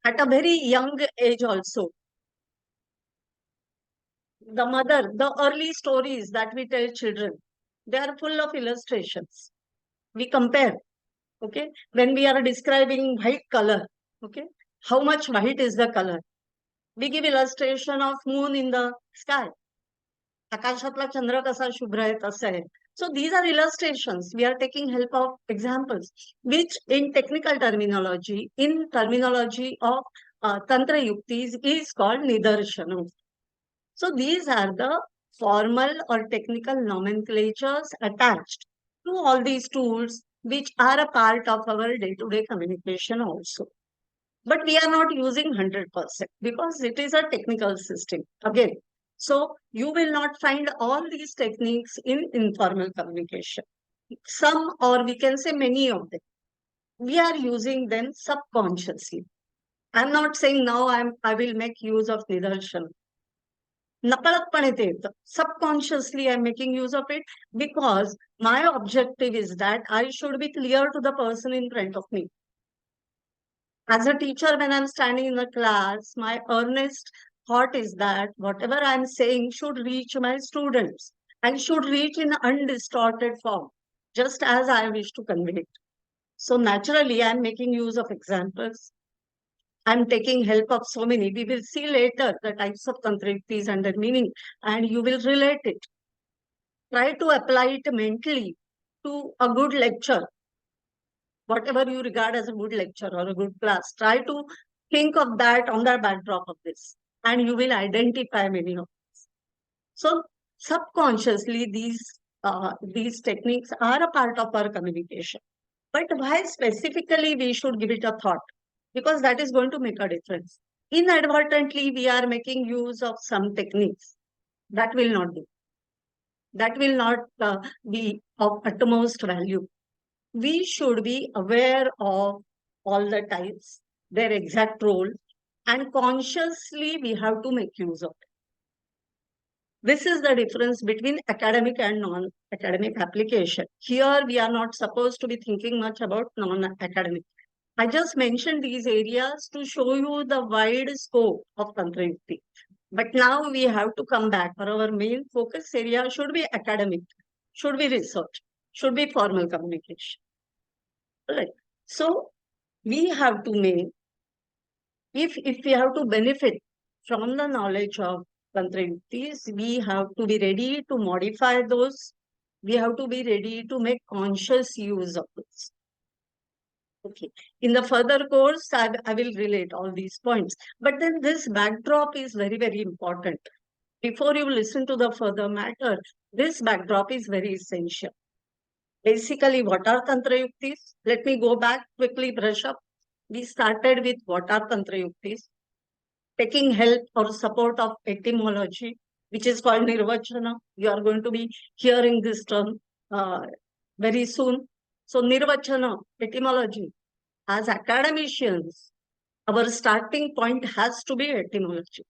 At a very young age also. The mother, the early stories that we tell children, they are full of illustrations. We compare, okay? When we are describing white color, okay? How much white is the color? We give illustration of moon in the sky. आकाशातला चंद्र कसा शुभ्र आहे तसं आहे. So these are illustrations. We are taking help of examples, which in technical terminology, in terminology of Tantra Yuktis is called Nidarshanam. So these are the formal or technical nomenclatures attached to all these tools, which are a part of our day-to-day communication also. But we are not using 100% because it is a technical system. Again, so you will not find all these techniques in informal communication. Some, or we can say many of them, we are using them subconsciously. I'm not saying now I will make use of Nidarshan. नकळतपणे ते येतं. Subconsciously I'm making use of it because my objective is that I should be clear to the person in front of me. As a teacher, when I'm standing in the class, my earnest thought is that whatever I'm saying should reach my students and should reach in undistorted form, just as I wish to convey it. So naturally, I'm making use of examples. I'm taking help of so many. We will see later the types of Tantrayuktis and their meaning, and you will relate it. Try to apply it mentally to a good lecture. Whatever you regard as a good lecture or a good class, try to think of that on the backdrop of this, and you will identify many of these. So subconsciously, these techniques are a part of our communication. But why specifically we should give it a thought? Because that is going to make a difference. Inadvertently, we are making use of some techniques. That will not do. That will not be of utmost value. We should be aware of all the types, their exact role, and consciously we have to make use of it. This is the difference between academic and non-academic application. Here, we are not supposed to be thinking much about non-academic. I just mentioned these areas to show you the wide scope of Tantrayukti. But now we have to come back. Our main focus area should be academic, should be research, should be formal communication. Right. So we have to make, if we have to benefit from the knowledge of Tantrayuktis, we have to be ready to modify those. We have to be ready to make conscious use of this. Okay. In the further course, I will relate all these points. But then this backdrop is very, very important. Before you listen to the further matter, this backdrop is very essential. Basically, what are Tantrayuktis? Let me go back quickly, brush up. We started with what are Tantrayuktis, taking help or support of etymology, which is called Nirvachana. You are going to be hearing this term very soon. So Nirvachana, etymology. As academicians, our starting point has to be etymology.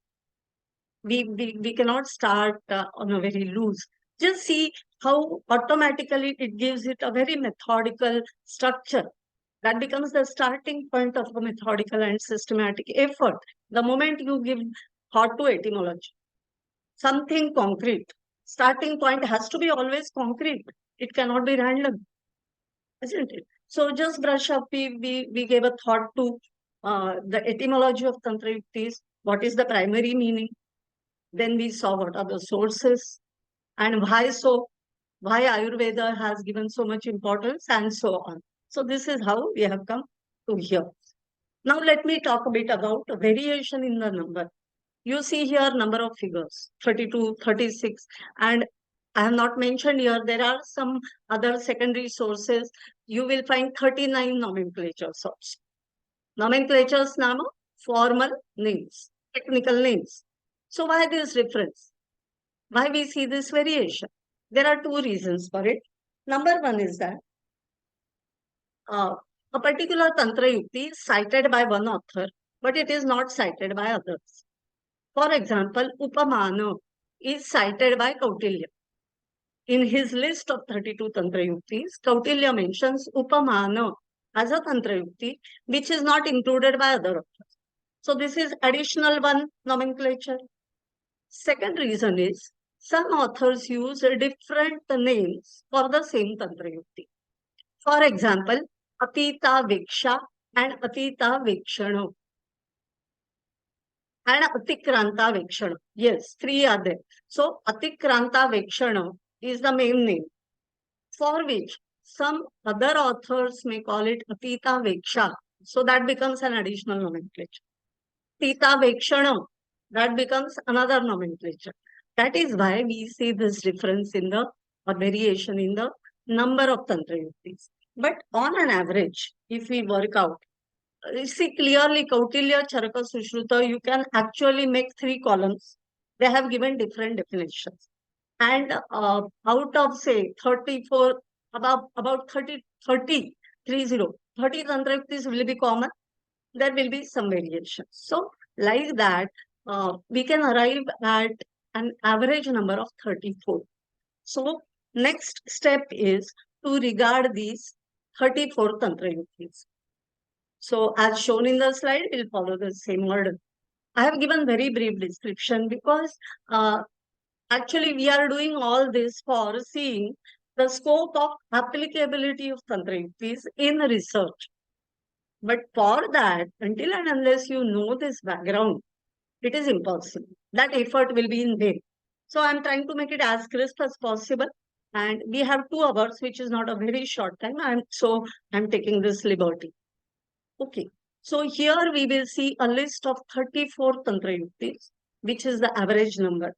We cannot start on a very loose. Just see how automatically it gives it a very methodical structure. That becomes the starting point of a methodical and systematic effort. The moment you give thought to etymology, something concrete, starting point has to be always concrete. It cannot be random, isn't it? So just brush up. We gave a thought to the etymology of Tantrayuktis. What is the primary meaning? Then we saw what are the sources and why so, why Ayurveda has given so much importance and so on. So this is how we have come to here. Now let me talk a bit about variation in the number. You see here number of figures, 32, 36, and I have not mentioned here, there are some other secondary sources. You will find 39 nomenclatures also. Nomenclatures nama, formal names, technical names. So why this difference? Why we see this variation? There are two reasons for it. Number one is that a particular Tantra Yukti is cited by one author, but it is not cited by others. For example, Upamana is cited by Kautilya. In his list of 32 Tantra Yuktis, Kautilya mentions Upamana as a Tantra Yukti, which is not included by other authors. So this is additional one nomenclature. Second reason is some authors use different names for the same Tantrayukti. For example, Atita Viksha and Atita Vikshana and Atikranta Vikshana. Yes, three are there. So Atikranta Vikshana is the main name, for which some other authors may call it Atita Viksha. So that becomes an additional nomenclature. Tita Vikshana, that becomes another nomenclature. That is why we see this difference in the or variation in the number of Tantrayuktis. But on an average, if we work out, you see clearly Kautilya, Charaka, Sushruta, you can actually make three columns. They have given different definitions. And out of say 34, about 30 Tantrayuktis will be common. There will be some variations. So like that, we can arrive at an average number of 34. So next step is to regard these 34 Tantrayuktis. So as shown in the slide, we'll follow the same order. I have given very brief description because actually we are doing all this for seeing the scope of applicability of Tantrayuktis in research. But for that, until and unless you know this background, it is impossible. That effort will be in vain. So I'm trying to make it as crisp as possible. And we have 2 hours, which is not a very short time. I'm taking this liberty. Okay. So here we will see a list of 34 Tantrayuktis, which is the average number.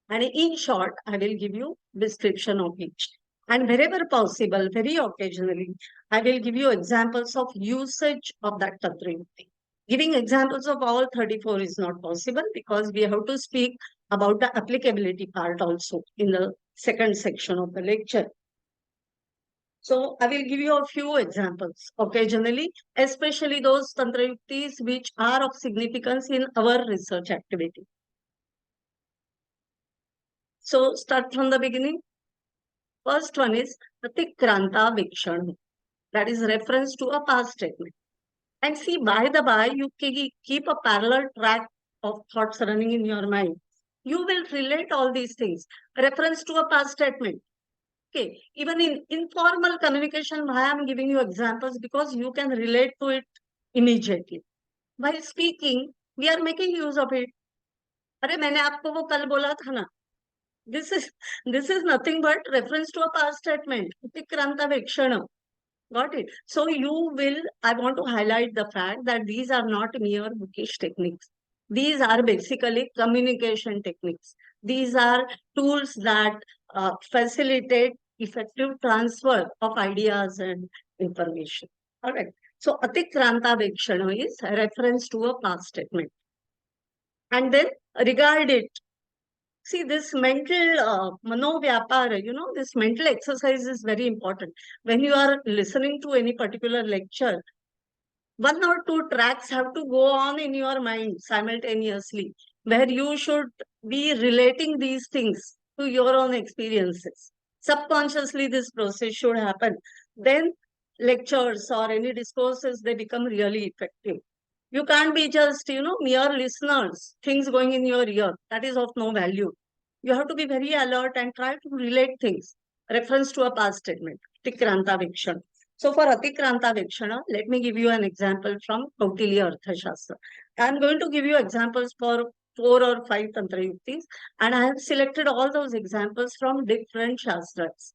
And in short, I will give you description of each. And wherever possible, very occasionally, I will give you examples of usage of that Tantrayukti. Giving examples of all 34 is not possible because we have to speak about the applicability part also in the second section of the lecture. So I will give you a few examples occasionally, especially those Tantrayuktis which are of significance in our research activity. So start from the beginning. First one is Atikranta Vikshana. That is reference to a past statement. And see, by the by, you keep a parallel track of thoughts running in your mind. You will relate all these things. Reference to a past statement. Okay. Even in informal communication, why I'm giving you examples because you can relate to it immediately. While speaking, we are making use of it. अरे मैंने आपको वो कल बोला था ना. This is nothing but reference to a past statement. Atikranta Vikshana. Got it. So I want to highlight the fact that these are not mere bookish techniques. These are basically communication techniques. These are tools that facilitate effective transfer of ideas and information. All right. So Atikranta Vikshana is a reference to a past statement. And then regard it. See, this mental manovyapara, this mental exercise is very important. When you are listening to any particular lecture, 1 or 2 tracks have to go on in your mind simultaneously, where you should be relating these things to your own experiences. Subconsciously, this process should happen. Then lectures or any discourses, they become really effective. You can't be just, mere listeners, things going in your ear. That is of no value. You have to be very alert and try to relate things. Reference to a past statement. Tikranta Vikshana. So for Atikranta Vikshana, let me give you an example from Kautilya Arthashastra. I am going to give you examples for 4 or 5 Tantrayuktis, and I have selected all those examples from different Shastras.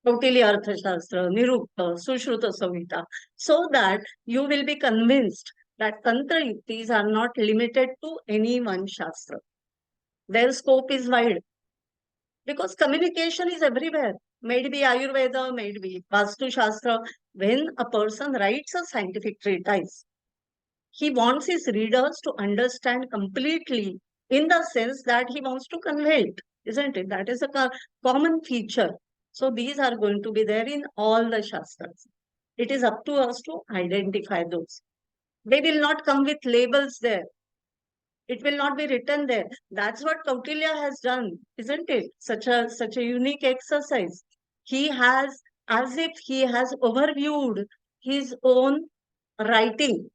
Kautilya Arthashastra, Nirukta, Sushruta Samhita, so that you will be convinced that Tantrayuktis are not limited to any one Shastra. Their scope is wide. Because communication is everywhere. May it be Ayurveda, may it be Vastu Shastra. When a person writes a scientific treatise, he wants his readers to understand completely in the sense that he wants to convey it, isn't it? That is a common feature. So these are going to be there in all the Shastras. It is up to us to identify those. They will not come with labels there. It will not be written there. That's what Kautilya has done, isn't it? Such a unique exercise. He has, as if he has overviewed his own writing.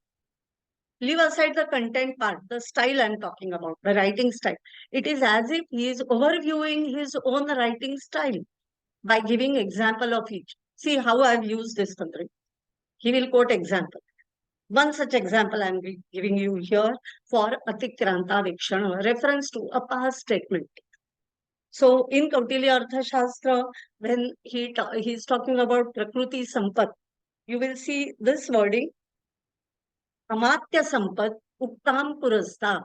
Leave aside the content part, the style I'm talking about, the writing style. It is as if he is overviewing his own writing style by giving example of each. See how I've used this tantra. He will quote example. One such example I'm giving you here for Atikranta Vikshana, reference to a past statement. So in Kautilya Arthashastra, when he's talking about Prakruti Sampat, you will see this wording, Amatya Sampat, Uktam Purasta.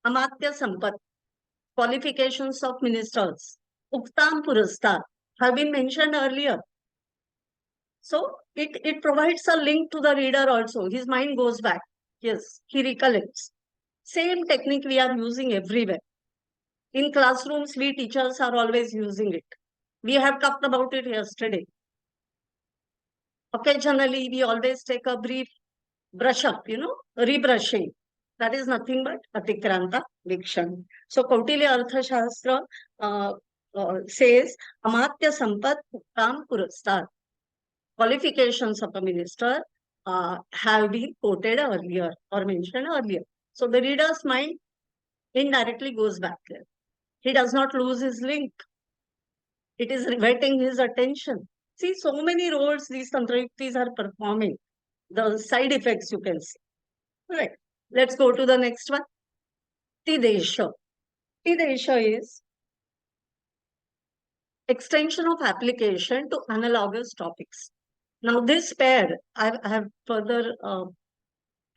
Amatya Sampat, qualifications of ministers, Uktam Purasta, have been mentioned earlier. So it provides a link to the reader also. His mind goes back. Yes, he recollects. Same technique we are using everywhere. In classrooms, we teachers are always using it. We have talked about it yesterday. Occasionally, we always take a brief brush up, rebrushing. That is nothing but Atikranta Vikshan. So Kautilya Arthashastra says, Amatya Sampat Uktam Purastar. Qualifications of a minister have been quoted earlier or mentioned earlier. So the reader's mind indirectly goes back there. He does not lose his link. It is riveting his attention. See, so many roles these Tantrayuktis are performing. The side effects you can see. Right. Let's go to the next one. Tidesha. Tidesha is extension of application to analogous topics. Now, this pair, I have further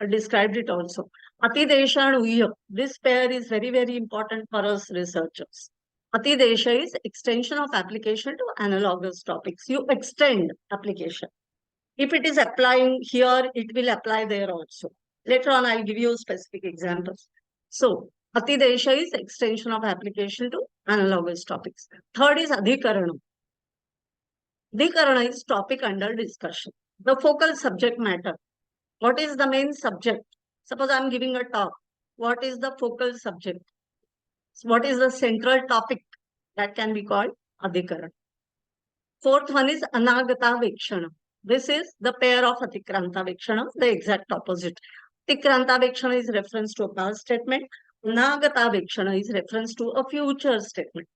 described it also. Atidesha and Uyya. This pair is very, very important for us researchers. Atidesha is extension of application to analogous topics. You extend application. If it is applying here, it will apply there also. Later on, I'll give you specific examples. So, Atidesha is extension of application to analogous topics. Third is Adhikarana. Adhikarana is topic under discussion. The focal subject matter. What is the main subject? Suppose I'm giving a talk. What is the focal subject? What is the central topic? That can be called Adhikarana. Fourth one is Anagata Vikshana. This is the pair of Atikranta Vikshana, the exact opposite. Atikranta Vikshana is reference to a past statement. Anagata Vikshana is reference to a future statement.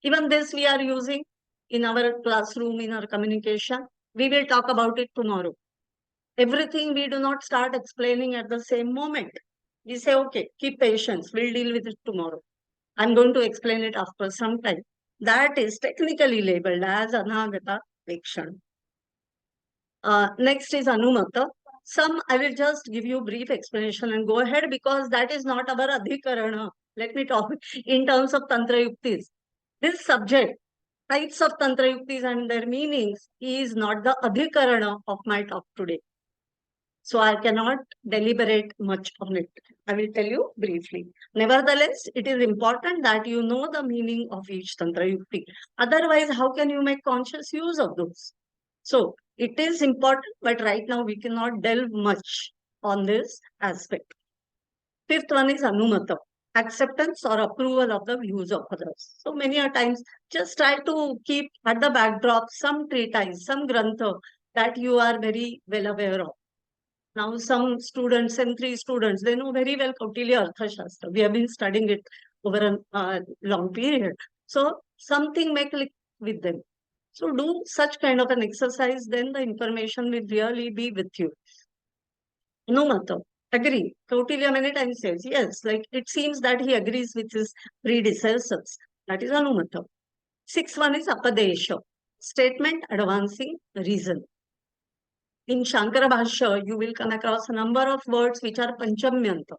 Even this we are using in our classroom, in our communication. We will talk about it tomorrow. Everything we do not start explaining at the same moment. We say, okay, keep patience. We'll deal with it tomorrow. I'm going to explain it after some time. That is technically labeled as Anagata Vikshana. Next is Anumata. I will just give you brief explanation and go ahead because that is not our Adhikarana. Let me talk in terms of Tantrayuktis. This subject, types of Tantrayuktis and their meanings is not the Adhikarana of my talk today. So I cannot deliberate much on it. I will tell you briefly. Nevertheless, it is important that you know the meaning of each Tantrayukti. Otherwise, how can you make conscious use of those? So it is important, but right now we cannot delve much on this aspect. Fifth one is Anumata, acceptance or approval of the views of others. So many a times, just try to keep at the backdrop some treatise, some grantha that you are very well aware of. Now, some students, M3 students, they know very well Kautilya Arthashastra. We have been studying it over a long period. So, something may click with them. So, do such kind of an exercise, then the information will really be with you. No matter. Agree. Kautilya many times says, yes, like it seems that he agrees with his predecessors. That is Anumata. Sixth one is Apadesha. Statement advancing reason. In Shankara Bhashya, you will come across a number of words which are Panchamyanta,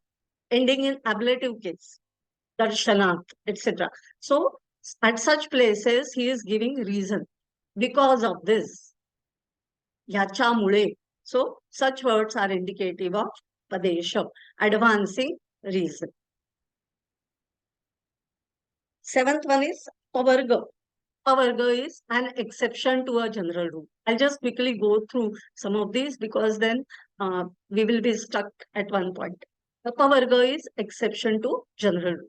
ending in ablative case, Darshanat, etc. So, at such places, he is giving reason. Because of this, Yacha Mule. So, such words are indicative of Padesha, advancing reason. Seventh one is Pavarga. Pavarga is an exception to a general rule. I'll just quickly go through some of these because then we will be stuck at one point. The Pavarga is exception to general rule.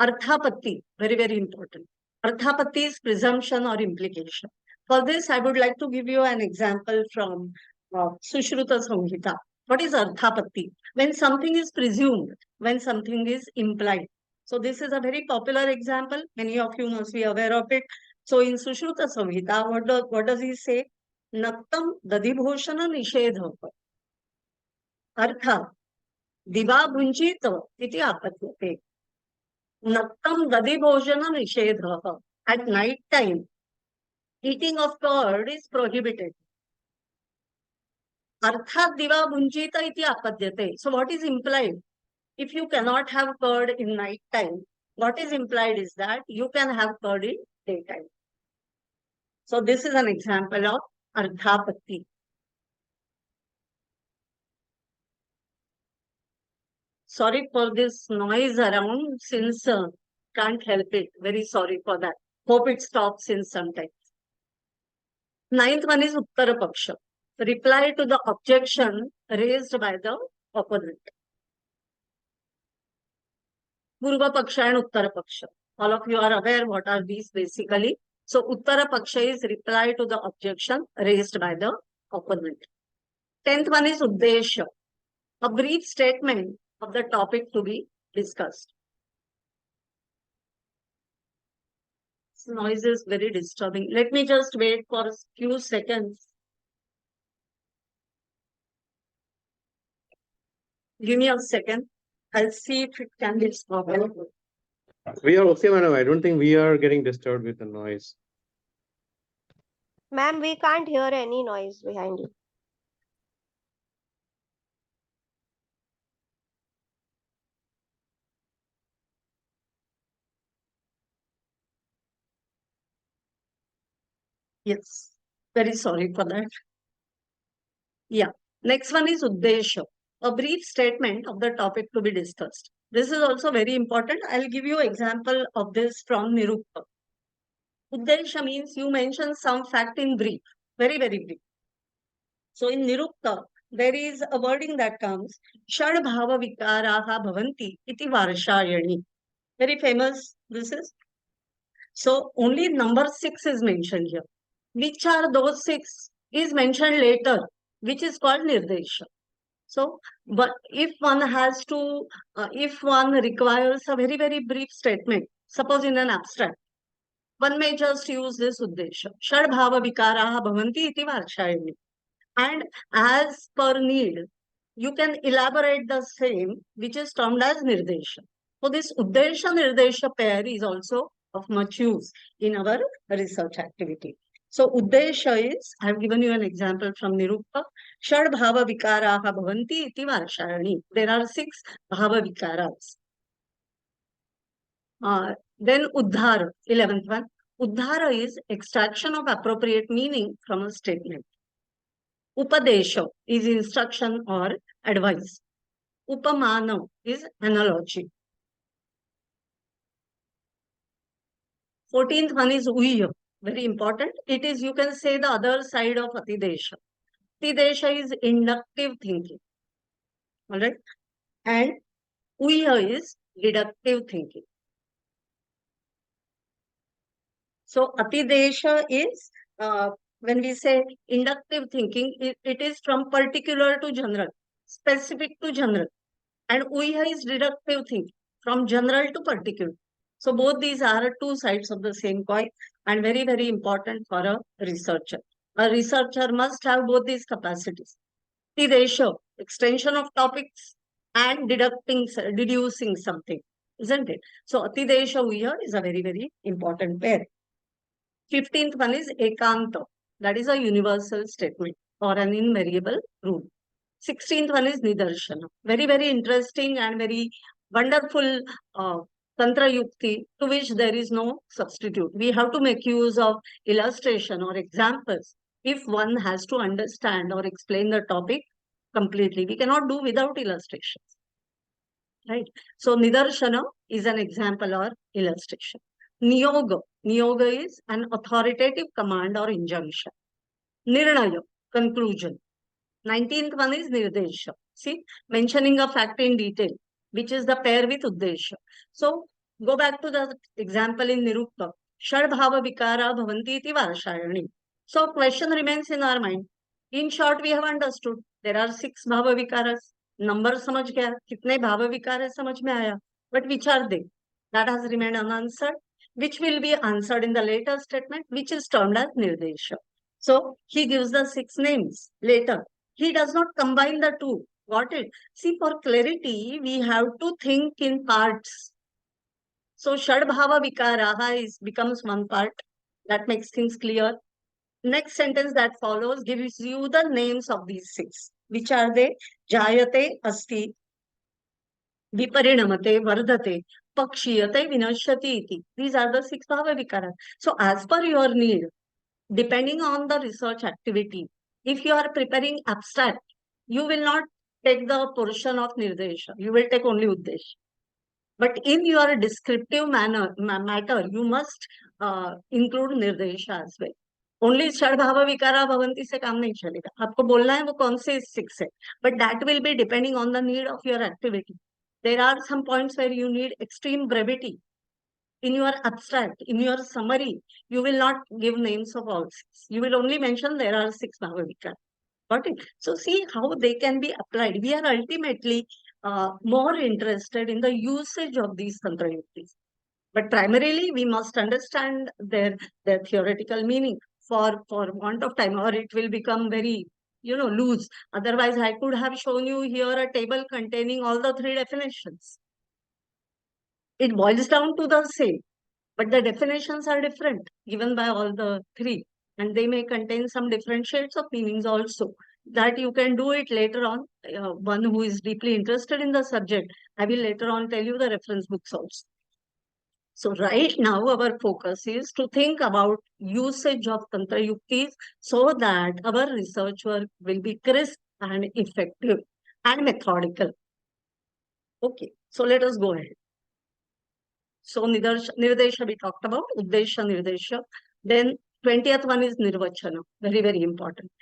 Arthapatti, very, very important. Arthapatti is presumption or implication. For this, I would like to give you an example from Sushruta Samhita. What is arthapatti? When something is presumed, when something is implied. So this is a very popular example. Many of you must be aware of it. So in Sushruta Samhita, what does he say? Nattam dadibhoshana nishedha. Artha diva bhunjita iti apatyate. Nattam dadibhoshana nishedha. At night time, eating of curd is prohibited. Arthat diva bhunjita iti apadyate. So what is implied? If you cannot have curd in night time, what is implied is that you can have curd in daytime. So this is an example of ardhapatti. Sorry for this noise around since can't help it. Very sorry for that. Hope it stops in some time. Ninth one is Uttara Paksha. Reply to the objection raised by the opponent. Purva Paksha and Uttara Paksha. All of you are aware what are these basically. So Uttara Paksha is reply to the objection raised by the opponent. 10th one is Uddesha. A brief statement of the topic to be discussed. This noise is very disturbing. Let me just wait for a few seconds. Give me a second. I'll see if it can be stopped. We are okay, madam. I don't think we are getting disturbed with the noise. Ma'am, we can't hear any noise behind you. Yes, very sorry for that. Yeah. Next one is Uddesha, a brief statement of the topic to be discussed. This is also very important. I'll give you example of this from Nirukta. Uddesha means you mention some fact in brief, very, very brief. So in Nirukta, there is a wording that comes, Shad Bhava Vikaraha Bhavanti iti Varshayani. Very famous this is. So only number 6 is mentioned here. Which are those 6 is mentioned later, which is called Nirdesha. So, but if one has to, if one requires a very, very brief statement, suppose in an abstract, one may just use this Uddesha. Shad Bhava Vikaraha Bhavanti iti Varshayani. And as per need, you can elaborate the same, which is termed as Nirdesha. So this Uddesha Nirdesha pair is also of much use in our research activity. So Uddesha is, I have given you an example from Nirukta. Shad Bhava Vikaraha Bhavanti iti Varshayani. There are 6 Bhava Vikaras. Then Uddhara, 11th one. Uddhara is extraction of appropriate meaning from a statement. Upadesha is instruction or advice. Upamana is analogy. 14th one is Uyya. Very important. It is, you can say, the other side of Atidesha. Atidesha is inductive thinking. All right. And Uyya is deductive thinking. So Atidesha is, when we say inductive thinking, it is from particular to general, specific to general. And Uyya is deductive thinking, from general to particular. So both these are 2 sides of the same coin and very, very important for a researcher. A researcher must have both these capacities. The ratio, extension of topics and deducing something, isn't it? So Atidesha Uyya is a very, very important pair. 15th one is Ekanta. That is a universal statement or an invariable rule. 16th one is Nidarshana. Very, very interesting and very wonderful Tantrayukti to which there is no substitute. We have to make use of illustration or examples if one has to understand or explain the topic completely. We cannot do without illustrations. Right? So Nidarshana is an example or illustration. Niyoga. Niyoga is an authoritative command or injunction. Nirnaya, conclusion. 19th one is Nirdesha. See, mentioning a fact in detail, which is the pair with Uddesha. So, go back to the example in Nirukta. Shad Bhava Vikara Bhavanti iti Varshayani. So, question remains in our mind. In short, we have understood There are 6 bhava vikaras. Number समझ गया, कितने भाव विकार है समझ में आया. But which are they? That has remained unanswered, which will be answered in the later statement, which is termed as nirdesha. So he gives the 6 names later. He does not combine the two. Got it? See, for clarity, we have to think in parts. So Shadbhava Vikaraha becomes one part. That makes things clear. Next sentence that follows gives you the names of these 6. Which are they? Jayate, Asti, Viparinamate, Vardhate, Pakshiyate, Vinashyati iti. These are the 6 Bhava Vikaras. So as per your need, depending on the research activity, if you are preparing abstract, you will not take the portion of Nirdesha. You will take only Uddesha. But in your descriptive matter, you must include Nirdesha as well. Only Shadbhava Vikara Bhavanti से काम नहीं चलेगा. आपको बोलना है वो कौन से 6 है. But that will be depending on the need of your activity. There are some points where you need extreme brevity. In your abstract, in your summary, you will not give names of all 6. You will only mention there are 6 Bhava Vikara. Got it? So see how they can be applied. We are ultimately more interested in the usage of these Tantrayuktis. But primarily, we must understand their theoretical meaning for want of time, or it will become very, loose. Otherwise, I could have shown you here a table containing all the 3 definitions. It boils down to the same, but the definitions are different given by all the 3. And they may contain some different shades of meanings also. That you can do it later on. One who is deeply interested in the subject, I will later on tell you the reference books also. So right now our focus is to think about usage of Tantrayuktis so that our research work will be crisp and effective and methodical. Okay, so let us go ahead. So Nirdesha we talked about, Uddesha, Nirdesha. Then 20th one is Nirvachana, very, very important.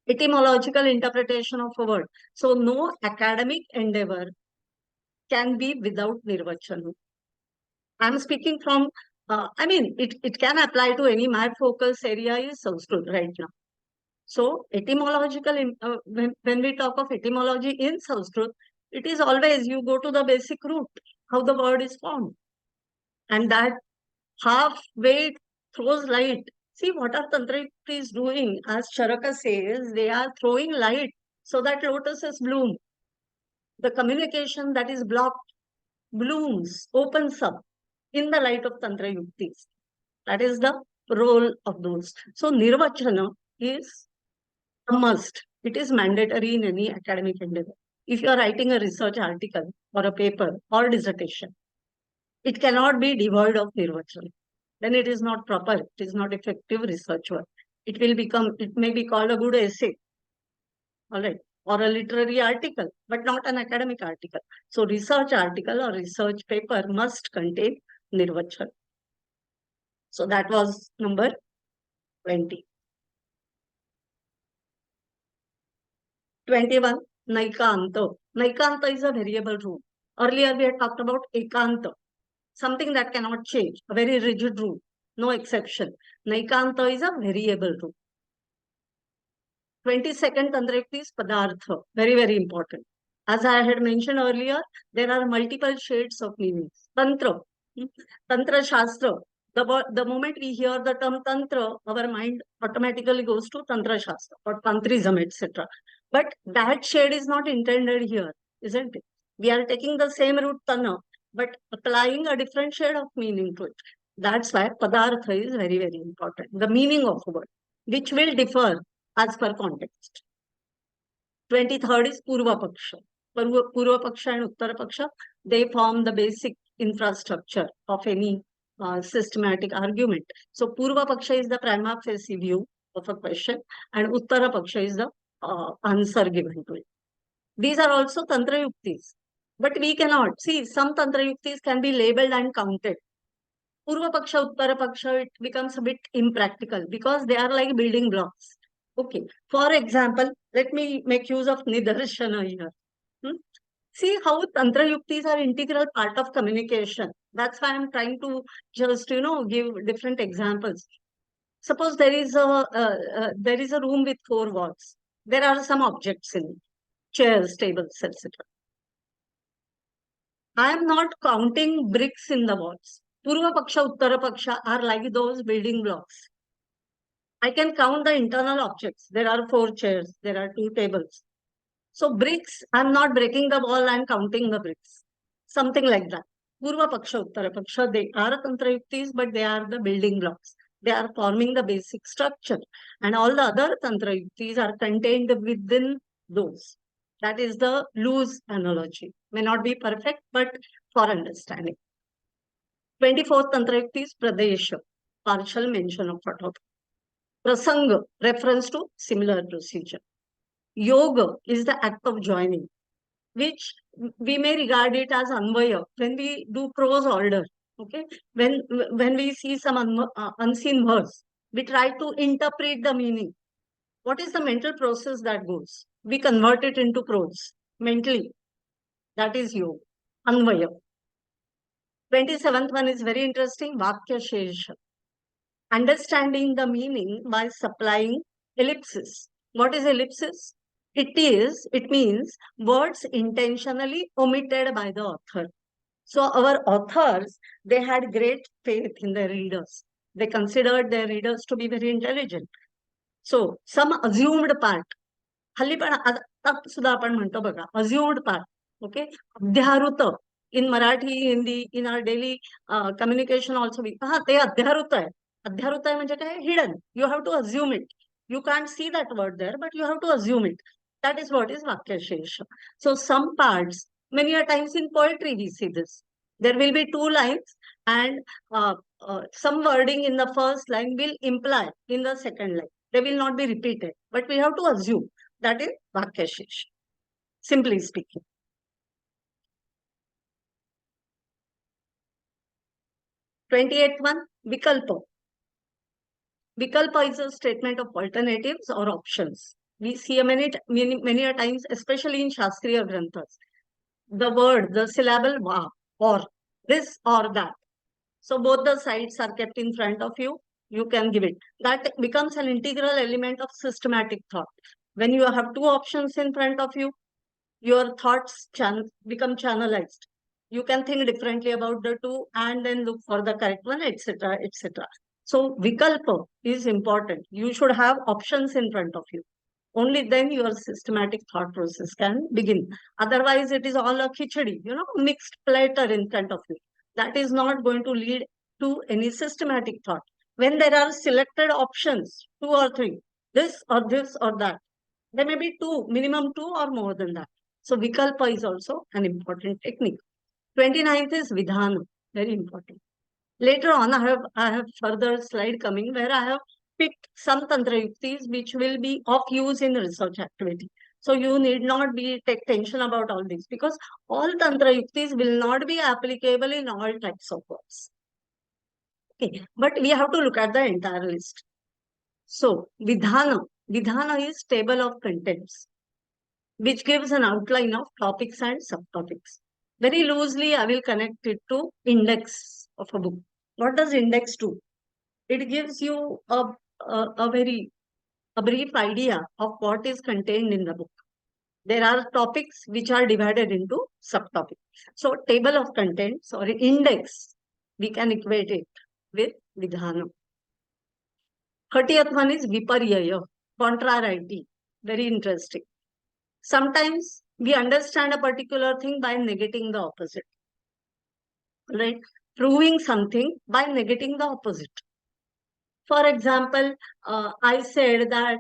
Etymological interpretation of a word. So no academic endeavor can be without Nirvachana. I'm speaking from, it can apply to any, my focus area is Sanskrit right now. So etymological, when we talk of etymology in Sanskrit, it is always you go to the basic root, how the word is formed. And that halfway throws light. See what are Tantrayuktis doing? As Charaka says, they are throwing light so that lotuses bloom. The communication that is blocked blooms, opens up in the light of Tantrayuktis. That is the role of those. So Nirvachana is a must. It is mandatory in any academic endeavor. If you are writing a research article or a paper or dissertation, it cannot be devoid of Nirvachana. Then it is not proper. It is not effective research work. It may be called a good essay. All right. Or a literary article, but not an academic article. So research article or research paper must contain Nirvachana. So that was number 20. 21, Naikanta. Naikanta is a variable rule. Earlier we had talked about Ekanta, something that cannot change, a very rigid rule, no exception. Naikanta is a variable rule. 22nd Tantrayukti is Padartha, very, very important. As I had mentioned earlier, there are multiple shades of meanings. Tantra, Tantra Shastra. The moment we hear the term Tantra, our mind automatically goes to Tantra Shastra or Tantrism, etc. But that shade is not intended here, isn't it? We are taking the same root Tana, but applying a different shade of meaning to it. That's why Padartha is very, very important. The meaning of a word, which will differ as per context. 23rd is Purva Paksha. Purva Paksha and Uttara Paksha, they form the basic infrastructure of any systematic argument. So Purva Paksha is the prima facie view of a question and Uttara Paksha is the answer given to it. These are also Tantrayuktis. But we cannot. See, some Tantrayuktis can be labeled and counted. Purva Paksha, Uttara Paksha, it becomes a bit impractical because they are like building blocks. Okay. For example, let me make use of Nidarshana here. See how Tantrayuktis are integral part of communication. That's why I'm trying to just, give different examples. Suppose there is a room with 4 walls. There are some objects in it. chairs, tables, etc. I am not counting bricks in the walls. Purva Paksha, Uttara Paksha are like those building blocks. I can count the internal objects. There are 4 chairs, there are 2 tables. So bricks, I'm not breaking the wall, I'm counting the bricks. Something like that. Purva Paksha, Uttara Paksha, they are Tantrayuktis, but they are the building blocks. They are forming the basic structure. And all the other Tantrayuktis are contained within those. That is the loose analogy. May not be perfect, but for understanding. 24th Tantrayukti is Pradesha, partial mention of what. Prasanga, reference to similar procedure. Yoga is the act of joining, which we may regard it as Anvaya when we do prose order. Okay, when we see some unseen words, we try to interpret the meaning. What is the mental process that goes? We convert it into prose mentally. That is yoga, Anvaya. 27th one is very interesting, Vakya Shesha. Understanding the meaning by supplying ellipsis. What is ellipsis? It means words intentionally omitted by the author. So our authors, they had great faith in their readers. They considered their readers to be very intelligent. So some assumed part. हल्ली पण आता सुद्धा आपण म्हणतो बघा, assumed part. Okay, अध्याहृत in Marathi, Hindi, in our daily communication also. ते अध्याहृत आहे. अध्याहृत आहे म्हणजे काय? Hidden. You have to assume it. You can't see that word there, but you have to assume it. That is what is Vakyashesha. So some parts, many a times in poetry we see this. There will be 2 lines and some wording in the first line will imply in the second line. They will not be repeated, but we have to assume. That is Vakyashesha, simply speaking. 28th one, Vikalpa. Vikalpa is a statement of alternatives or options. We see many a times, especially in Shastriya Granthas, the word, the syllable va, or this or that. So both the sides are kept in front of you. You can give it. That becomes an integral element of systematic thought. When you have 2 options in front of you, your thoughts become channelized. You can think differently about the 2 and then look for the correct one, etc., etc. So Vikalpa is important. You should have options in front of you. Only then your systematic thought process can begin. Otherwise, it is all a khichdi, mixed platter in front of you. That is not going to lead to any systematic thought. When there are selected options, 2 or 3, this or that, there may be 2, minimum 2 or more than that. So Vikalpa is also an important technique. 29th is Vidhana, very important. Later on, I have further slide coming where I have picked some Tantrayuktis which will be of use in research activity. So you need not take tension about all these because all Tantrayuktis will not be applicable in all types of works. Okay, but we have to look at the entire list. So Vidhana is table of contents, which gives an outline of topics and subtopics. Very loosely, I will connect it to index of a book. What does index do? It gives you a brief idea of what is contained in the book. There are topics which are divided into subtopics. So table of contents or index, we can equate it with Vidhana. 30th one is Viparyaya, contrariety. Very interesting. Sometimes we understand a particular thing by negating the opposite. Right? Proving something by negating the opposite. For example, I said that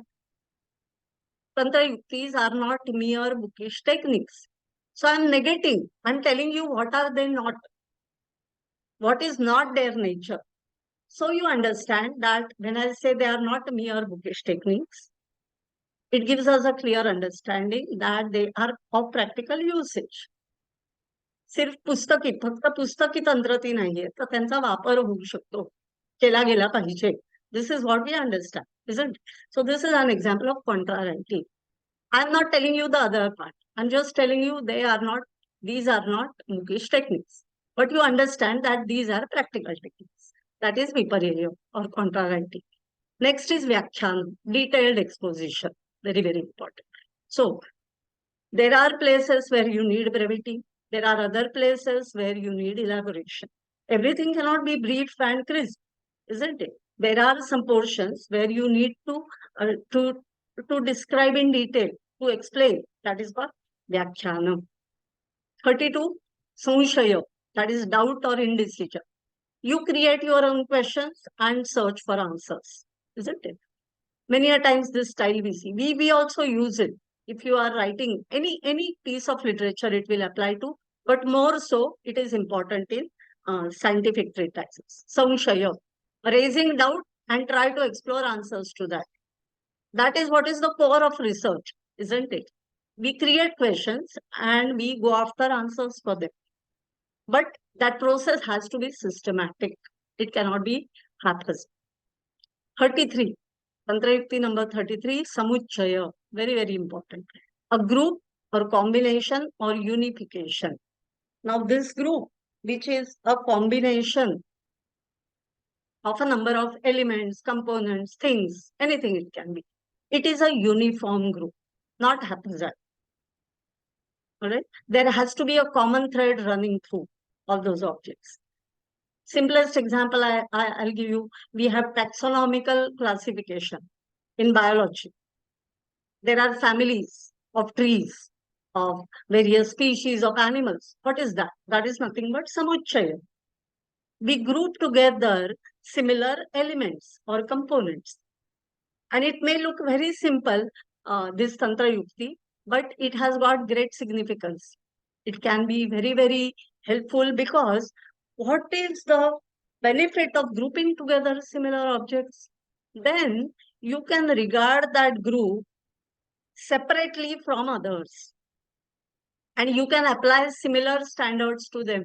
Tantrayuktis are not mere bookish techniques. So I'm negating. I'm telling you what are they not. What is not their nature. So you understand that when I say they are not mere bookish techniques, it gives us a clear understanding that they are of practical usage. सिर्फ पुस्तकी, फक्त पुस्तकी तंत्र ती नाहीये, तर त्यांचा वापर होऊ शकतो, केला गेला पाहिजे. This is what we understand, isn't it? So this is an example of contrariety. I'm not telling you the other part. I'm just telling you these are not Mukesh techniques. But you understand that these are practical techniques. That is Viparya or contrariety. Next is Vyakhyan, detailed exposition. Very, very important. So There are places where you need brevity. There are other places where you need elaboration. Everything cannot be brief and crisp, isn't it? There are some portions where you need to describe in detail, to explain. That is what Vyakhyanam. 32, Sanshaya, that is doubt or indecision. You create your own questions and search for answers, isn't it? Many a times this style we see. We also use it. If you are writing any piece of literature, it will apply to, but more so, it is important in scientific treatises. Sanshaya, raising doubt and try to explore answers to that. That is what is the core of research, isn't it? We create questions and we go after answers for them. But that process has to be systematic. It cannot be haphazard. 33. Tantrayukti number 33, Samuchaya. Very, very important. A group or combination or unification. Now this group, which is a combination of a number of elements, components, things, anything it can be. It is a uniform group, not haphazard. All right. There has to be a common thread running through all those objects. Simplest example I'll give you, we have taxonomical classification in biology. There are families of trees, of various species of animals. What is that? That is nothing but samuchaya. We group together similar elements or components. And it may look very simple, this Tantrayukti, but it has got great significance. It can be very, very helpful because what is the benefit of grouping together similar objects? Then you can regard that group separately from others. And you can apply similar standards to them.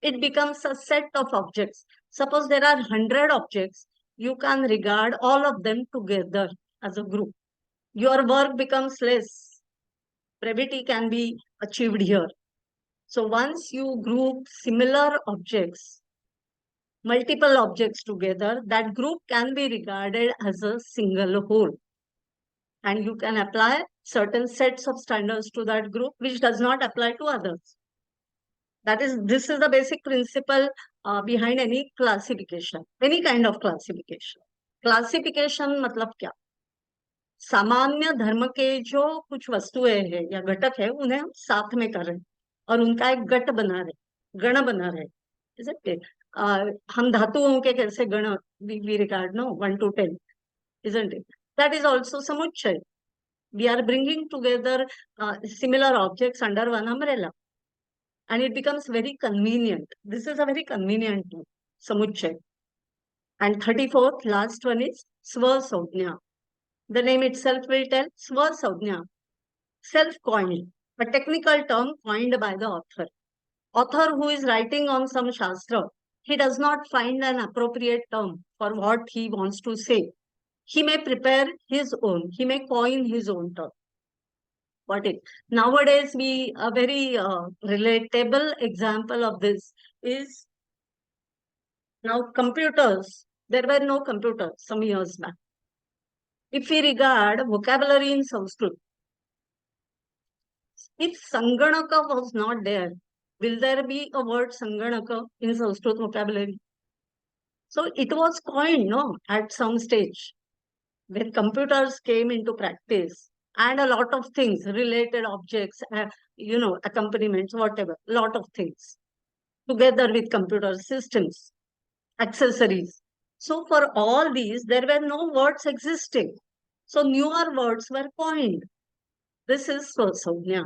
It becomes a set of objects. Suppose there are 100 objects, you can regard all of them together as a group. Your work becomes less. Brevity can be achieved here. So once you group similar objects, multiple objects together, that group can be regarded as a single whole. And you can apply certain sets of standards to that group, which does not apply to others. This is the basic principle behind any classification, any kind of classification. Classification मतलब क्या? सामान्य धर्म के जो कुछ वस्तुएं हैं या घटक है उन्हें हम साथ में कर रहे हैं और उनका एक गट बना रहे, गण बना रहे, isn't it? हम धातुओं के कैसे गण we regard no 1 to 10, isn't it? That is also samuchaya. We are bringing together similar objects under one umbrella. And it becomes very convenient. This is a very convenient tool, samuchaya. And 34th, last one is Swa-Saujna. The name itself will tell Swa-Saujna, self-coined, a technical term coined by the author. Author who is writing on some Shastra, he does not find an appropriate term for what he wants to say. He may prepare his own, he may coin his own term. What it nowadays a very relatable example of this is now computers. There were no computers some years back. If we regard vocabulary in Sanskrit, if Sanganaka was not there, will there be a word Sanganaka in Sanskrit vocabulary? So it was coined, no, at some stage when computers came into practice. And a lot of things, related objects, accompaniments, whatever, lot of things, together with computer systems, accessories. So for all these, there were no words existing. So newer words were coined. This is Swa-Saujna.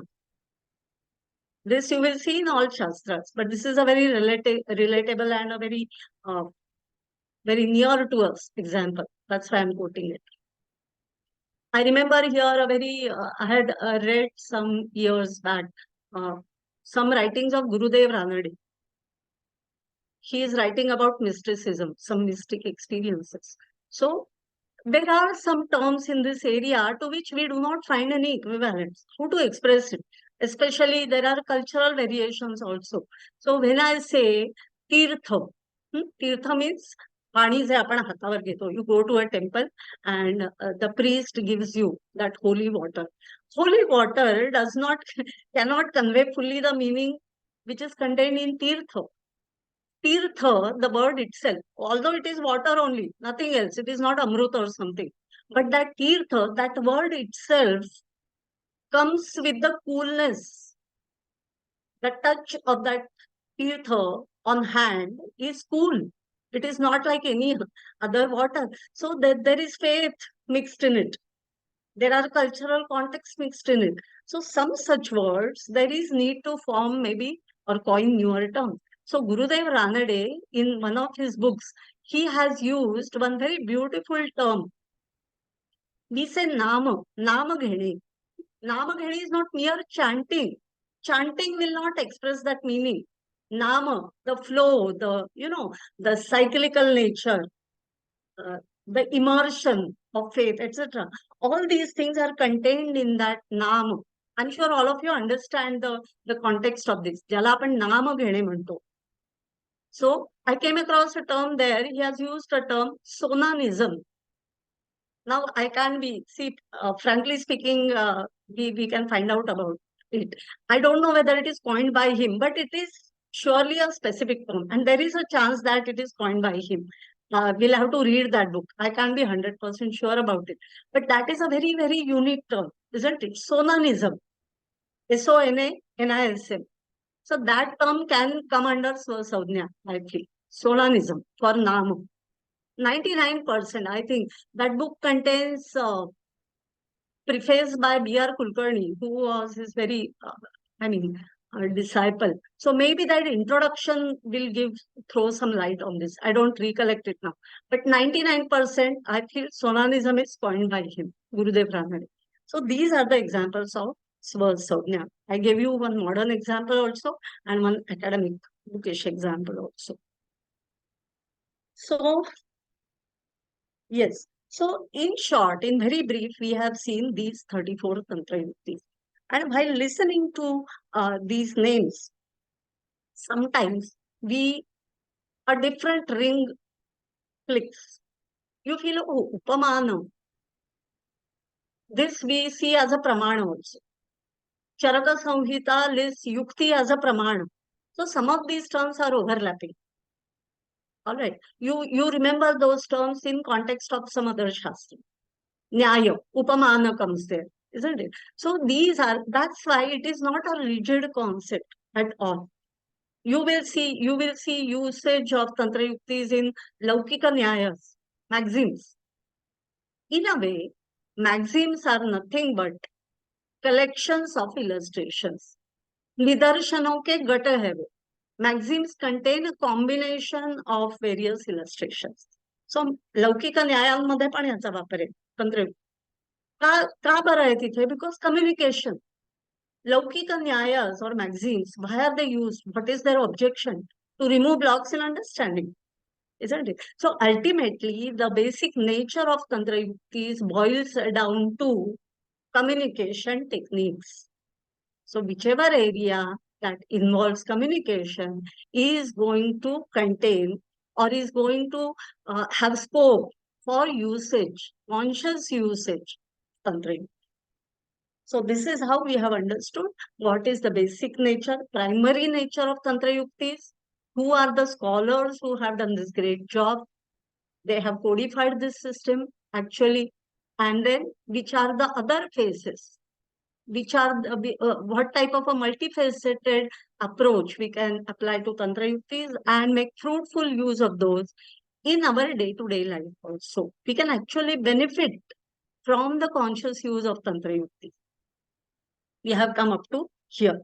This you will see in all Shastras, but this is a very relatable and a very, very near to us example. That's why I'm quoting it. I remember here I had read some years back some writings of Gurudev Ranade. He is writing about mysticism, some mystic experiences. So there are some terms in this area to which we do not find any equivalents. How to express it? Especially there are cultural variations also. So when I say Tirtha, Tirtha means पाणी जे आपण हातावर घेतो, you go to a temple and the priest gives you that holy water. Holy water does not cannot convey fully the meaning which is contained in tirtha. Tirtha, the word itself, although it is water only, nothing else, it is not amrut or something. But that tirtha, that word itself comes with the coolness. The touch of that tirtha on hand is cool. It is not like any other water. So there is faith mixed in it. There are cultural contexts mixed in it. So some such words, there is need to form maybe or coin newer terms. So Gurudev Ranade, in one of his books, he has used one very beautiful term. We say nama, nama ghene. Nama ghene is not mere chanting. Chanting will not express that meaning. Nama, the flow, the cyclical nature, the immersion of faith, etc. All these things are contained in that Nam. I'm sure all of you understand the context of this. ज्याला आपण नाम घेणे म्हणतो. So I came across a term there. He has used a term sonanism. Now I can be, see, frankly speaking, we can find out about it. I don't know whether it is coined by him, but it is surely a specific term. And there is a chance that it is coined by him. We'll have to read that book. I can't be 100% sure about it. But that is a very, very unique term, isn't it? Sonanism. Sonanism. So that term can come under Sahasrabuddhe, I feel. Sonanism for Nam. 99%, I think. That book contains preface by B.R. Kulkarni, who was his very, disciple. So maybe that introduction will throw some light on this. I don't recollect it now. But 99%, I feel Sonanism is coined by him, Gurudev Ranade. So these are the examples of Sahasrabuddhe. I gave you one modern example also and one academic bookish example also. So, yes. So, in short, in very brief, we have seen these 34 Tantrayuktis. And while listening to these names, sometimes a different ring clicks. You feel, oh, Upamana. This we see as a pramana also. Charaka Samhita lists Yukti as a pramana. So some of these terms are overlapping. All right. You remember those terms in context of some other Shastra. Nyaya, Upamana comes there, isn't it? So that's why it is not a rigid concept at all. You will see usage of Tantrayuktis in Laukika Nyayas, maxims. In a way, maxims are nothing but collections of illustrations. निदर्शनों के गट है वो. Maxims contain a combination of various illustrations. So लौकिक न्यायांमध्ये पण याचा वापर आहे तंत्रयुक्त. का बरं आहे तिथे? Because communication. लौकिक न्यायas or maxims, why are they used? What is their objection? To remove blocks in understanding, isn't it? So ultimately, the basic nature of Tantrayuktis boils down to communication techniques. So whichever area that involves communication is going to contain or is going to have scope for usage, conscious usage, Tantrayukti. So this is how we have understood what is the basic nature, primary nature of Tantrayuktis, who are the scholars who have done this great job. They have codified this system actually, and then which are the other phases, which are what type of a multifaceted approach we can apply to Tantrayuktis and make fruitful use of those in our day-to-day life also. We can actually benefit from the conscious use of Tantrayuktis. We have come up to here.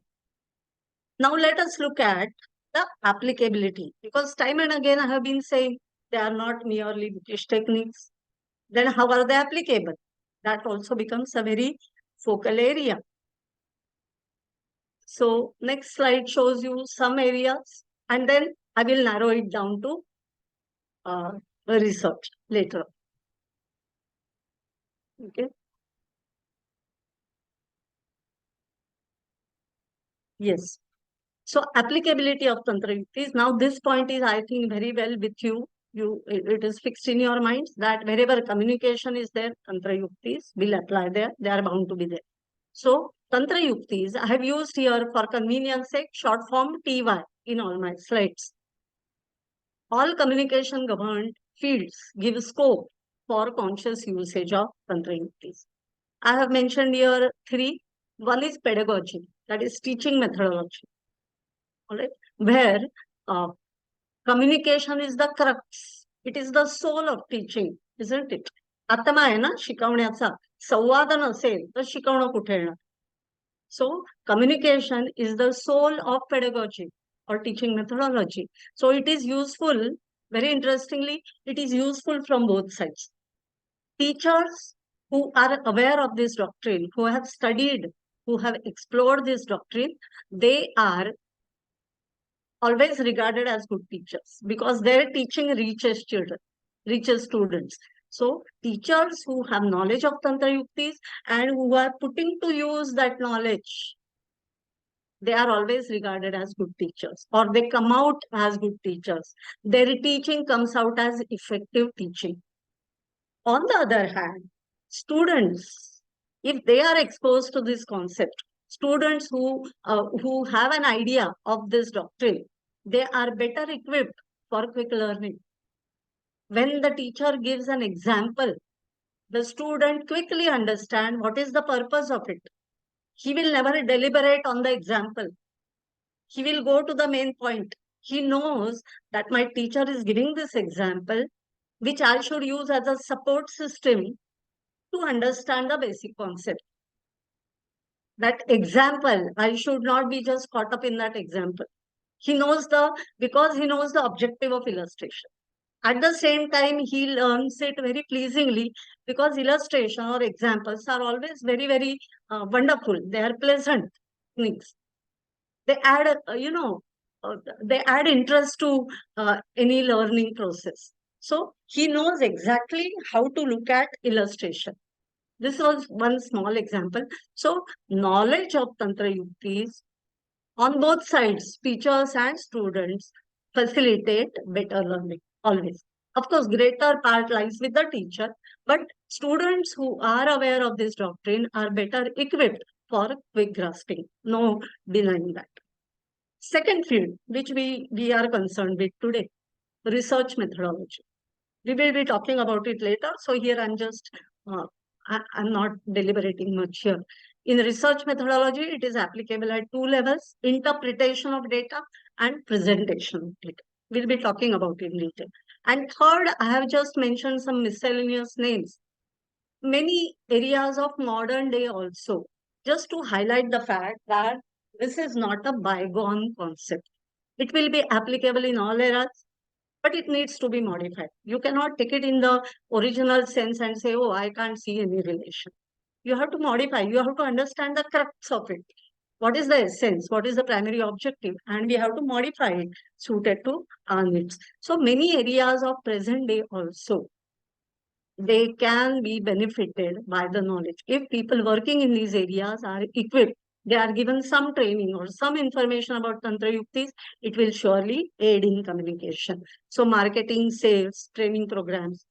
Now let us look at the applicability, because time and again I have been saying they are not merely Buddhist techniques. Then how are they applicable? That also becomes a very focal area. So next slide shows you some areas, and then I will narrow it down to research later. Okay. Yes. So applicability of Tantrayuktis. Now this point is, I think, very well with you. it is fixed in your minds that wherever communication is there, Tantrayuktis will apply there. They are bound to be there. So Tantrayuktis, I have used here for convenience sake short form TY in all my slides. All communication governed fields give scope for conscious usage of Tantrayuktis. I have mentioned here three. One is pedagogy, that is teaching methodology. All right, where communication is the crux. It is the soul of teaching, isn't it? आत्मा आहे ना शिकवण्याचा. संवाद नसेल तर शिकवणं कुठे येणार? So communication is the soul of pedagogy or teaching methodology. So it is useful, very interestingly, it is useful from both sides. Teachers who are aware of this doctrine, who have studied, who have explored this doctrine, they are always regarded as good teachers because their teaching reaches children, reaches students. So teachers who have knowledge of Tantrayuktis and who are putting to use that knowledge, they are always regarded as good teachers, or they come out as good teachers. Their teaching comes out as effective teaching. On the other hand, students, if they are exposed to this concept, students who have an idea of this doctrine, they are better equipped for quick learning. When the teacher gives an example, the student quickly understands what is the purpose of it. He will never deliberate on the example. He will go to the main point. He knows that my teacher is giving this example, which I should use as a support system to understand the basic concept. That example, I should not be just caught up in that example. Because he knows the objective of illustration. At the same time, he learns it very pleasingly because illustration or examples are always very, very wonderful. They are pleasant things. They add, they add interest to any learning process. So he knows exactly how to look at illustration. This was one small example. So knowledge of Tantrayuktis on both sides, teachers and students, facilitate better learning always. Of course, greater part lies with the teacher, but students who are aware of this doctrine are better equipped for quick grasping. No denying that. Second field, which we are concerned with today, research methodology. We will be talking about it later. So here I'm just, I'm not deliberating much here. In research methodology, it is applicable at two levels, interpretation of data and presentation of data. We'll be talking about it later. And third, I have just mentioned some miscellaneous names. Many areas of modern day also, just to highlight the fact that this is not a bygone concept. It will be applicable in all eras, but it needs to be modified. You cannot take it in the original sense and say, oh, I can't see any relation. You have to modify. You have to understand the crux of it. What is the essence? What is the primary objective? And we have to modify it suited to our needs. So many areas of present day also, they can be benefited by the knowledge. If people working in these areas are equipped, they are given some training or some information about Tantrayuktis, it will surely aid in communication. So marketing, sales, training programs,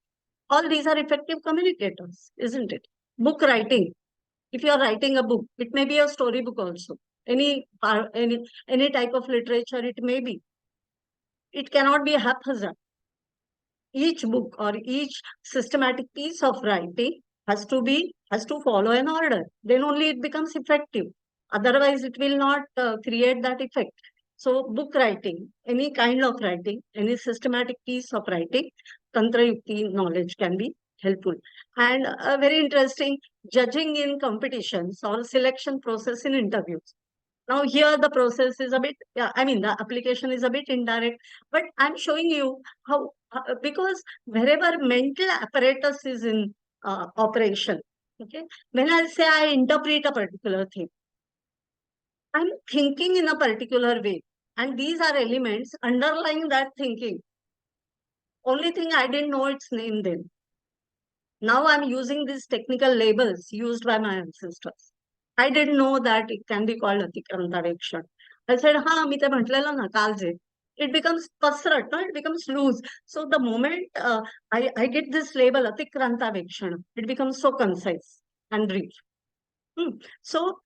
all these are effective communicators, isn't it? Book writing. If you are writing a book, it may be a storybook also. Any type of literature, it may be. It cannot be haphazard. Each book or each systematic piece of writing has to follow an order. Then only it becomes effective. Otherwise, it will not create that effect. So book writing, any kind of writing, any systematic piece of writing, Tantrayukti knowledge can be helpful. And very interesting, judging in competitions or selection process in interviews. Now here the process is a bit, the application is a bit indirect, but I'm showing you how, because wherever mental apparatus is in operation, okay, when I say I interpret a particular thing, I'm thinking in a particular way, and these are elements underlying that thinking. Only thing I didn't know its name then. Now I'm using these technical labels used by my ancestors. I didn't know that it can be called Atikranta Rekshan. I said, ha, मी ते म्हटलेलं ना काल जे. it becomes pasrat, no? It becomes loose. So the moment I get this label, Atikranta Vikshana, it becomes so concise and brief. So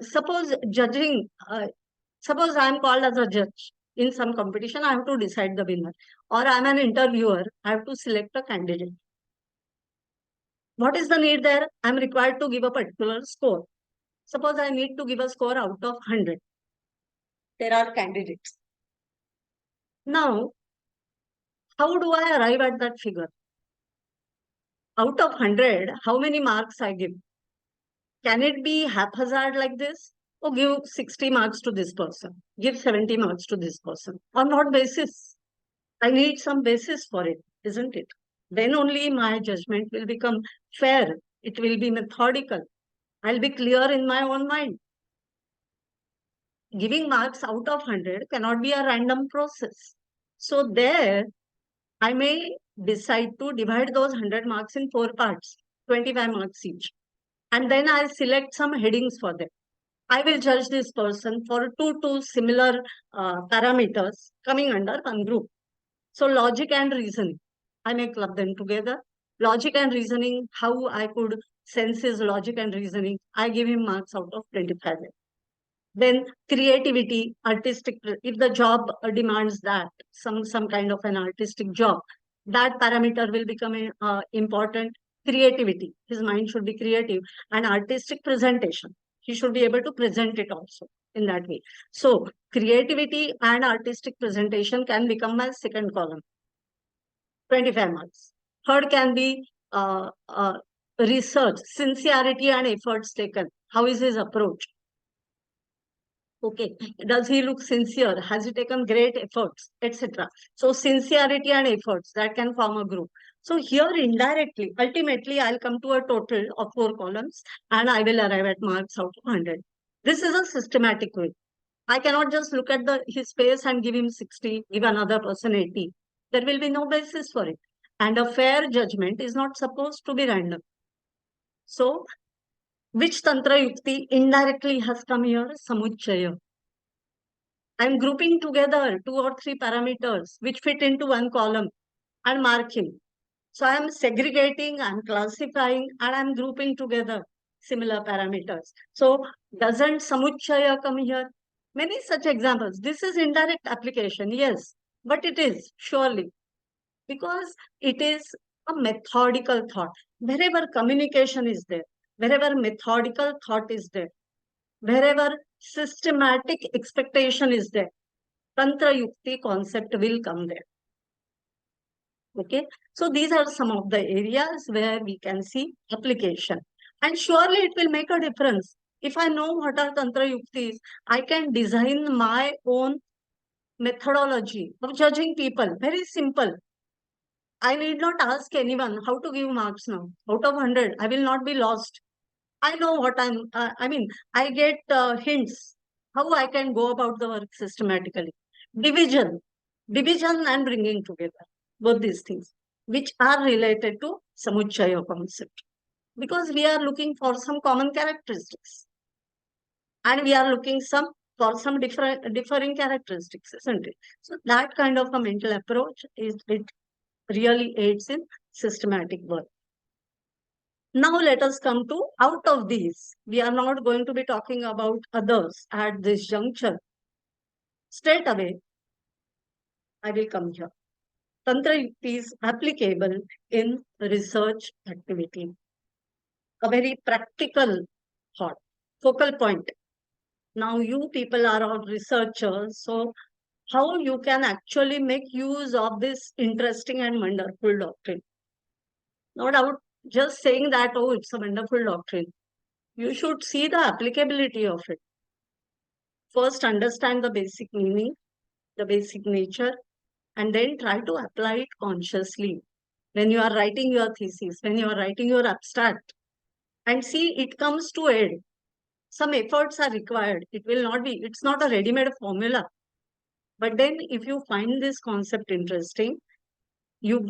suppose judging, suppose I am called as a judge in some competition, I have to decide the winner. Or I am an interviewer, I have to select a candidate. What is the need there? I am required to give a particular score. Suppose I need to give a score out of 100. There are candidates. Now, how do I arrive at that figure? Out of 100, how many marks I give? Can it be haphazard like this? Or give 60 marks to this person, give 70 marks to this person? On what basis? I need some basis for it, isn't it? Then only my judgment will become fair. It will be methodical. I'll be clear in my own mind. Giving marks out of 100 cannot be a random process. So there, I may decide to divide those 100 marks in 4 parts, 25 marks each. And then I select some headings for them. I will judge this person for two similar parameters coming under one group. So logic and reasoning, I may club them together. Logic and reasoning, how I could sense his logic and reasoning, I give him marks out of 25. Then creativity, artistic, if the job demands that, some kind of an artistic job, that parameter will become important. Creativity, his mind should be creative, and artistic presentation. He should be able to present it also in that way. So creativity and artistic presentation can become my second column, 25 marks. Third can be research, sincerity and efforts taken. How is his approach? Okay, does he look sincere? Has he taken great efforts, etc.? So sincerity and efforts, that can form a group. So here indirectly, ultimately, I'll come to a total of 4 columns and I will arrive at marks out of 100. This is a systematic way. I cannot just look at his face and give him 60, give another person 80. There will be no basis for it. And a fair judgment is not supposed to be random. So, which Tantra Yukti indirectly has come here? Samuchaya. I'm grouping together 2 or 3 parameters which fit into one column and marking. So I'm segregating, I'm classifying, and I'm grouping together similar parameters. So doesn't Samuchaya come here? Many such examples. This is indirect application, yes, but it is surely because it is a methodical thought. Wherever communication is there, wherever methodical thought is there, wherever systematic expectation is there, Tantra Yukti concept will come there. Okay, so these are some of the areas where we can see application. And surely it will make a difference. If I know what are Tantra Yuktis, I can design my own methodology of judging people. Very simple. I need not ask anyone how to give marks now. Out of 100, I will not be lost. I know what I get hints how I can go about the work systematically. Division and bringing together both these things, which are related to Samuchaya concept. Because we are looking for some common characteristics. And we are looking for some differing characteristics, isn't it? So that kind of a mental approach it really aids in systematic work. Now let us come to out of these. We are not going to be talking about others at this juncture. Straight away, I will come here. Tantra Yukti is applicable in research activity. A very practical thought, focal point. Now you people are all researchers, so how you can actually make use of this interesting and wonderful doctrine? No doubt, just saying that, oh, it's a wonderful doctrine. You should see the applicability of it. First, understand the basic meaning, the basic nature, and then try to apply it consciously. When you are writing your thesis, when you are writing your abstract, and see it comes to aid. Some efforts are required. It's not a ready-made formula. But then if you find this concept interesting, you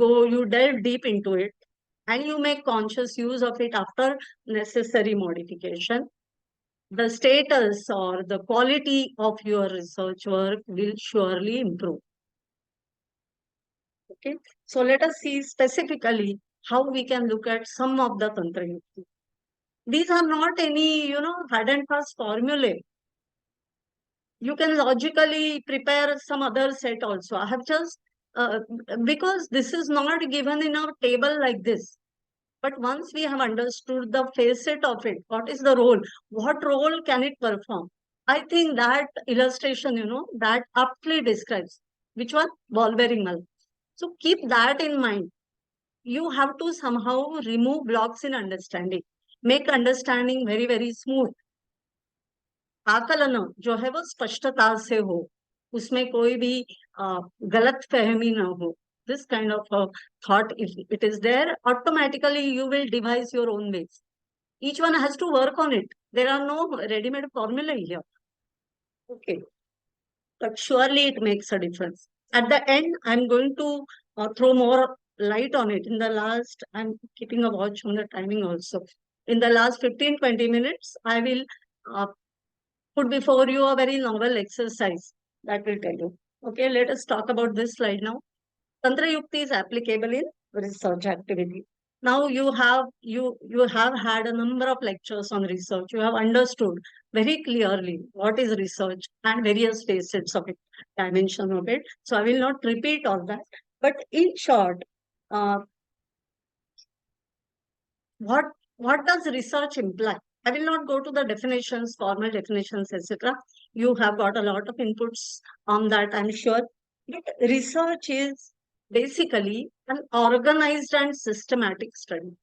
delve deep into it, and you make conscious use of it after necessary modification, the status or the quality of your research work will surely improve. Okay, so let us see specifically how we can look at some of the Tantrayuktis. These are not any, hard and fast formulae. You can logically prepare some other set also. I have just, because this is not given in our table like this. But once we have understood the facet of it, what is the role? What role can it perform? I think that illustration, that aptly describes. Which one? Ball bearing mal. So keep that in mind. You have to somehow remove blocks in understanding. Make understanding very, very smooth. आकलन जो है वो स्पष्टता से हो, उसमें कोई भी गलत फहमी ना हो. This kind of a thought, if it is there, automatically you will devise your own ways. Each one has to work on it. There are no ready-made formula here. Okay, but surely it makes a difference. At the end, I'm going to throw more light on it. In the last, I'm keeping a watch on the timing also. In the last 15-20 minutes, I will put before you a very novel exercise that will tell you. Okay, let us talk about this slide now. Tantrayukti is applicable in research activity. Now you have had a number of lectures on research. You have understood very clearly what is research and various facets of it, dimension of it. So I will not repeat all that. But in short, what does research imply? I will not go to the definitions, formal definitions, etc. You have got a lot of inputs on that, I'm sure. But research is basically an organized and systematic study.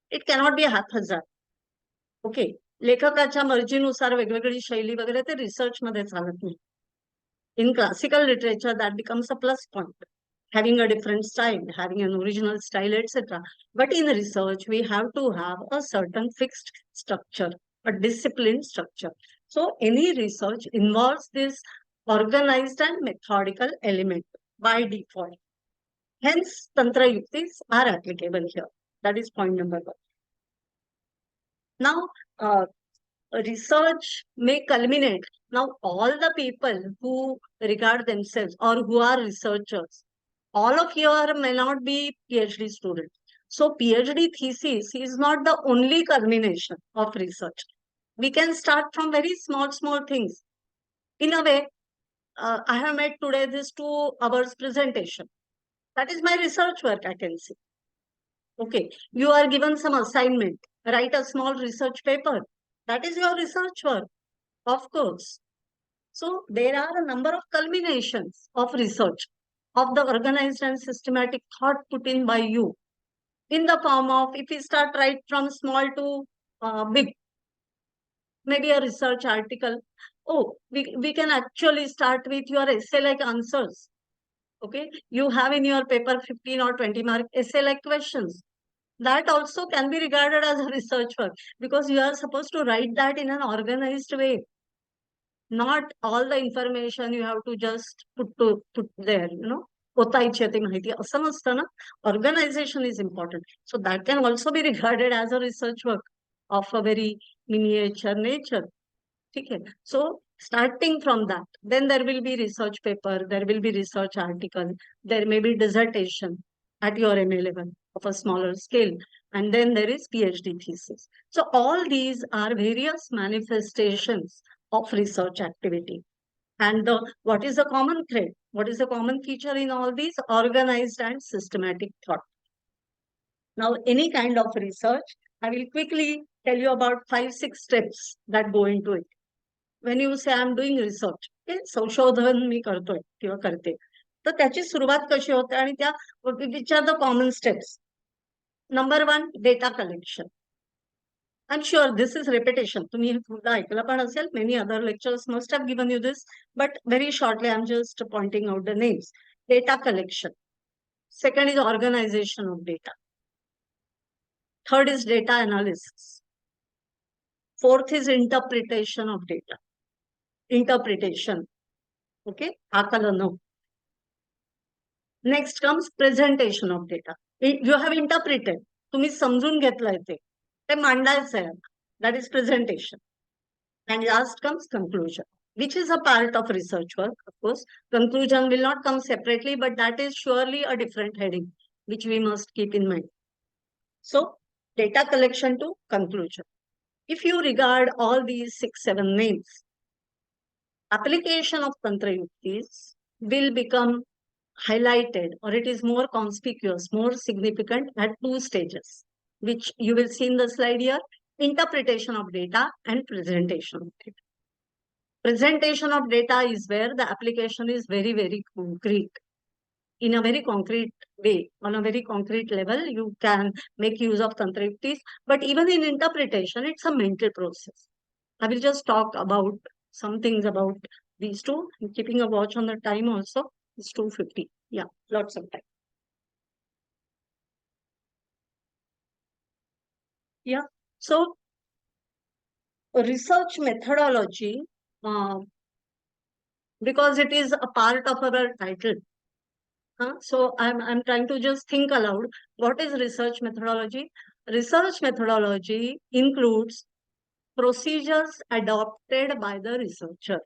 It cannot be haphazard. Okay. लेखकाच्या मर्जीनुसार वेगवेगळी शैली वगैरे ते research मध्ये चालत नाही. In classical literature, that becomes a plus point. Having a different style, having an original style, etc. But in research, we have to have a certain fixed structure, a disciplined structure. So any research involves this organized and methodical element by default. Hence, Tantrayuktis are applicable here. That is point number one. Now, research may culminate. Now, all the people who regard themselves or who are researchers, all of you may not be PhD students. So PhD thesis is not the only culmination of research. We can start from very small things. In a way, I have made today this 2 hours presentation. That is my research work, I can say. Okay, you are given some assignment. Write a small research paper. That is your research work, of course. So there are a number of culminations of research, of the organized and systematic thought put in by you, in the form of, if we start right from small to big, maybe a research article. Oh, we can actually start with your essay-like answers. Okay, you have in your paper 15 or 20 mark essay-like questions. That also can be regarded as a research work, because you are supposed to write that in an organized way. Not all the information you have to just put there, organization is important. So that can also be regarded as a research work of a very miniature nature. Okay. So starting from that, then there will be research paper, there will be research article, there may be dissertation at your MA level of a smaller scale, and then there is PhD thesis. So all these are various manifestations of research activity. And what is the common thread? What is the common feature in all these? Organized and systematic thought. Now, any kind of research, I will quickly tell you about 5-6 steps that go into it. When you say I'm doing research, संशोधन मी करतोय किंवा करते, तर त्याची सुरुवात कशी होते आणि त्या which are the common steps. Number 1, data collection. I'm sure this is repetition. तुम्ही ऐकलं पण असेल. Many other lectures must have given you this, but very shortly I'm just pointing out the names. Data collection. Second is organization of data. Third is data analysis. Fourth is interpretation of data. Interpretation. Okay, akalana. Next comes presentation of data. You have interpreted. तुम्ही समजून घेतलंय ते मांडायचं आहे. That is presentation. And last comes conclusion, which is a part of research work, of course. Conclusion will not come separately, but that is surely a different heading, which we must keep in mind. So, data collection to conclusion. If you regard all these 6-7 names, application of Tantrayuktis will become highlighted, or it is more conspicuous, more significant at 2 stages, which you will see in the slide here: interpretation of data and presentation of data. Presentation of data is where the application is very, very concrete. In a very concrete way, on a very concrete level, you can make use of Tantrayuktis. But even in interpretation, it's a mental process. I will just talk about some things about these two. I'm keeping a watch on the time also. It's 2:50. Yeah, lots of time. Yeah. So research methodology, because it is a part of our title. So I'm trying to just think aloud. What is research methodology? Research methodology includes procedures adopted by the researcher.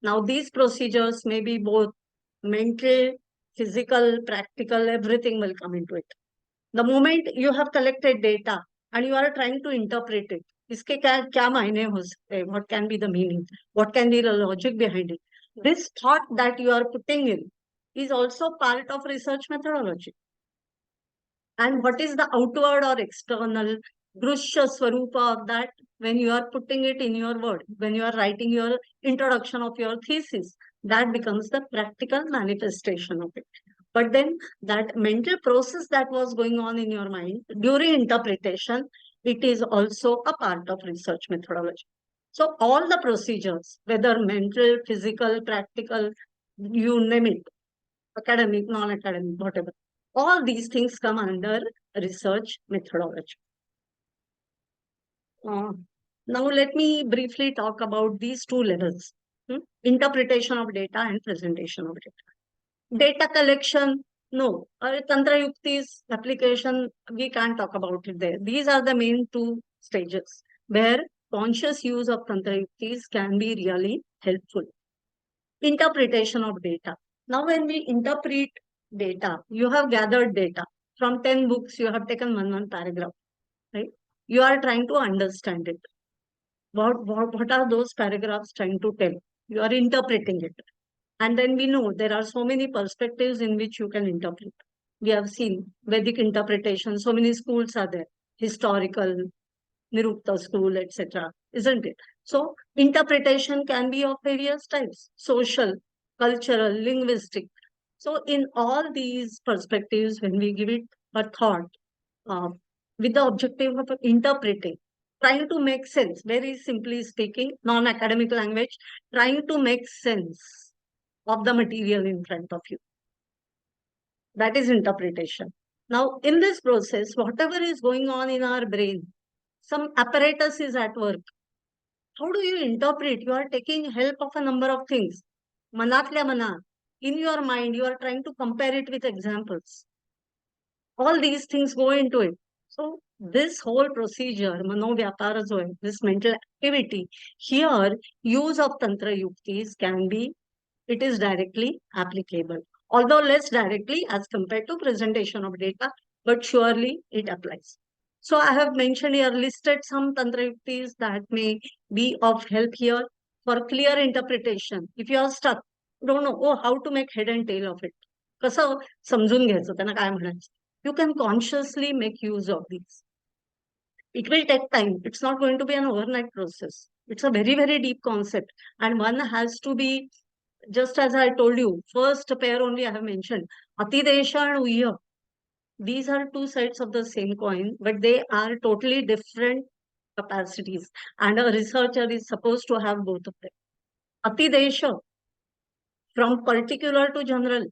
Now, these procedures may be both mental, physical, practical, everything will come into it. The moment you have collected data and you are trying to interpret it, इसके क्या मायने हो सकते हैं? What can be the meaning? What can be the logic behind it? This thought that you are putting in is also part of research methodology. And what is the outward or external drushya swarupa of that? When you are putting it in your word, when you are writing your introduction of your thesis, that becomes the practical manifestation of it. But then that mental process that was going on in your mind during interpretation, it is also a part of research methodology. So all the procedures, whether mental, physical, practical, you name it, academic, non-academic, whatever, all these things come under research methodology. Now let me briefly talk about these 2 levels, interpretation of data and presentation of data. Data collection, no. Tantrayuktis application, we can't talk about it there. These are the main 2 stages where conscious use of Tantrayuktis can be really helpful. Interpretation of data. Now, when we interpret data, you have gathered data. From 10 books, you have taken one paragraph, right? You are trying to understand it. What are those paragraphs trying to tell? You are interpreting it. And then we know there are so many perspectives in which you can interpret. We have seen Vedic interpretation, so many schools are there, historical, Nirukta school, etc. Isn't it? So interpretation can be of various types: social, cultural, linguistic. So in all these perspectives, when we give it a thought, uh, with the objective of interpreting, trying to make sense, very simply speaking, non-academic language, trying to make sense of the material in front of you. That is interpretation. Now, in this process, whatever is going on in our brain, some apparatus is at work. How do you interpret? You are taking help of a number of things. Manatल्या mana. In your mind, you are trying to compare it with examples. All these things go into it. So this whole procedure, manovyapara jo hai, this mental activity, here use of Tantra Yuktis can be, it is directly applicable. Although less directly as compared to presentation of data, but surely it applies. So I have mentioned here, listed some Tantra Yuktis that may be of help here for clear interpretation. If you are stuck, don't know, oh, how to make head and tail of it. कसं समजून घ्यायचं, त्यांना काय म्हणायचं. You can consciously make use of these. It will take time. It's not going to be an overnight process. It's a very, very deep concept. And one has to be, just as I told you, first pair only I have mentioned, Atidesha and Uyya. These are 2 sides of the same coin, but they are totally different capacities. And a researcher is supposed to have both of them. Atidesha, from particular to general.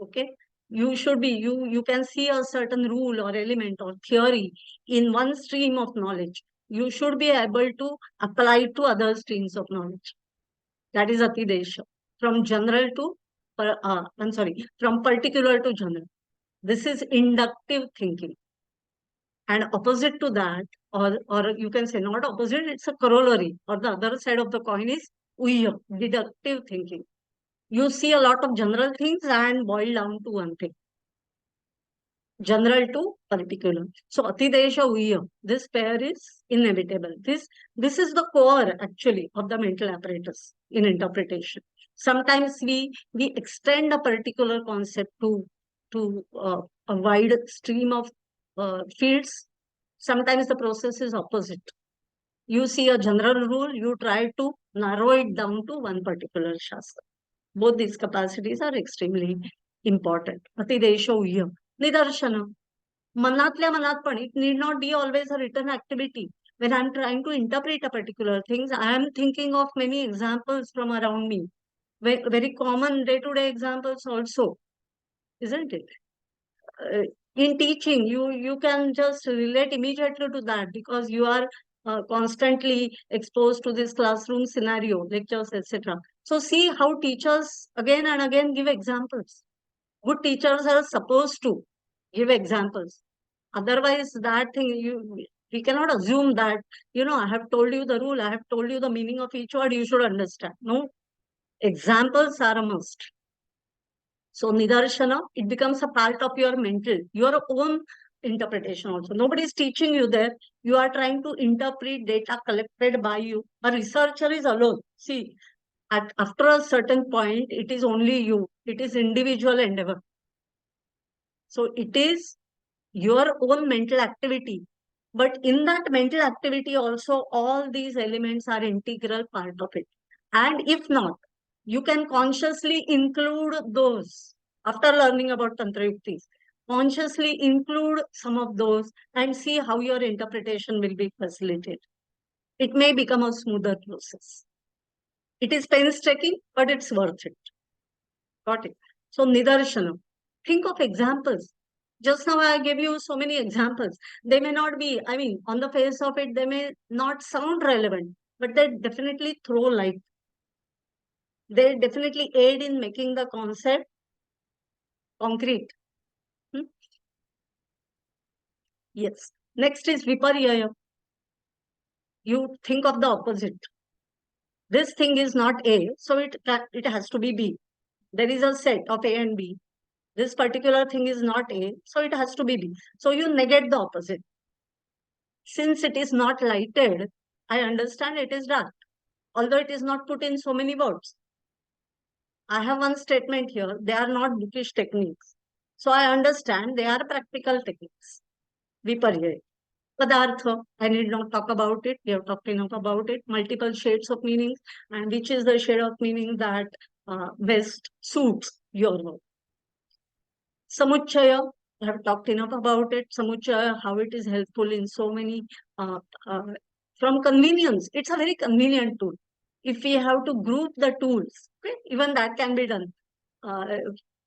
Okay, you should be, you can see a certain rule or element or theory in one stream of knowledge. You should be able to apply it to other streams of knowledge. That is Atidesha. From general to, from particular to general. This is inductive thinking. And opposite to that, or you can say not opposite, it's a corollary, or the other side of the coin is Uyam, deductive thinking. You see a lot of general things and boil down to one thing. General to particular. So Atidesha Uyam, this pair is inevitable. This is the core actually of the mental apparatus in interpretation. Sometimes we extend a particular concept to a wide stream of fields. Sometimes the process is opposite. You see a general rule, you try to narrow it down to one particular shastra. Both these capacities are extremely important. Atidesha Uyam. Nidarshana. Manatल्या manat पण, it need not be always a written activity. When I'm trying to interpret a particular things, I am thinking of many examples from around me. Very common day-to-day examples also, isn't it? In teaching, you can just relate immediately to that because you are constantly exposed to this classroom scenario, lectures, etc. So see how teachers again and again give examples. Good teachers are supposed to give examples. Otherwise, that thing, we cannot assume that, I have told you the rule, I have told you the meaning of each word, you should understand. No, examples are a must. So Nidarshana, it becomes a part of your your own interpretation also. Nobody is teaching you there. You are trying to interpret data collected by you. A researcher is alone. See, after a certain point, it is only you. It is individual endeavor. So it is your own mental activity. But in that mental activity also, all these elements are integral part of it. And if not, you can consciously include those after learning about Tantrayuktis. Consciously include some of those and see how your interpretation will be facilitated. It may become a smoother process. It is painstaking, but it's worth it. Got it? So Nidarshana. Think of examples. Just now I gave you so many examples. They may not be, on the face of it, they may not sound relevant, but they definitely throw light. They definitely aid in making the concept concrete. Yes. Next is Viparyaya. You think of the opposite. This thing is not A, so it has to be B. There is a set of A and B. This particular thing is not A, so it has to be B. So you negate the opposite. Since it is not lighted, I understand it is dark, although it is not put in so many words. I have one statement here. They are not bookish techniques. So I understand they are practical techniques. Viparyaya. Padartha, I need not talk about it. We have talked enough about it. Multiple shades of meanings, and which is the shade of meaning that best suits your work. Samuchaya, I have talked enough about it. Samuchaya, how it is helpful in so many, from convenience. It's a very convenient tool. If we have to group the tools, okay, even that can be done.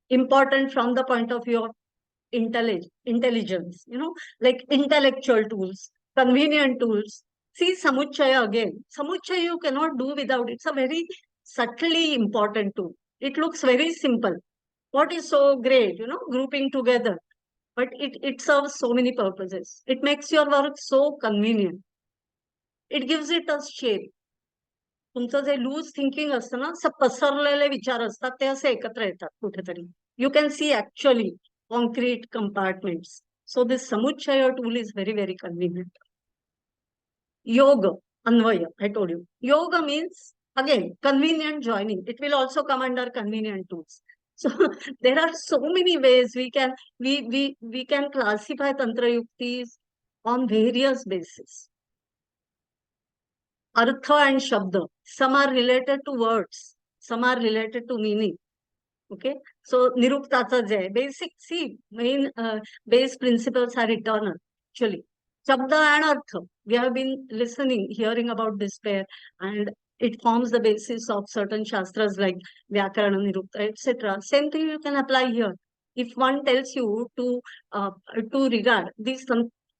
Important from the point of view of intelligence, like intellectual tools, convenient tools. See Samuchaya again. Samuchaya you cannot do without. It's a very subtly important tool. It looks very simple. What is so great, grouping together, but it serves so many purposes. It makes your work so convenient. It gives it a shape. तुमचं जे loose thinking असतं ना, असं पसरलेले विचार असतात ते असे एकत्र येतात कुठेतरी. You can see actually concrete compartments. So this Samuchaya tool is very, very convenient. Yoga, Anvaya, I told you. Yoga means, again, convenient joining. It will also come under convenient tools. So there are so many ways we can classify Tantrayuktis on various bases. Artha and Shabda. Some are related to words. Some are related to meaning. Okay. So Niruktacha Jai. Basic, see, main base principles are eternal, actually. Shabda and Artha. We have been listening, hearing about this pair, and it forms the basis of certain shastras like Vyakarana, Nirukta, etc. Same thing you can apply here. If one tells you to regard these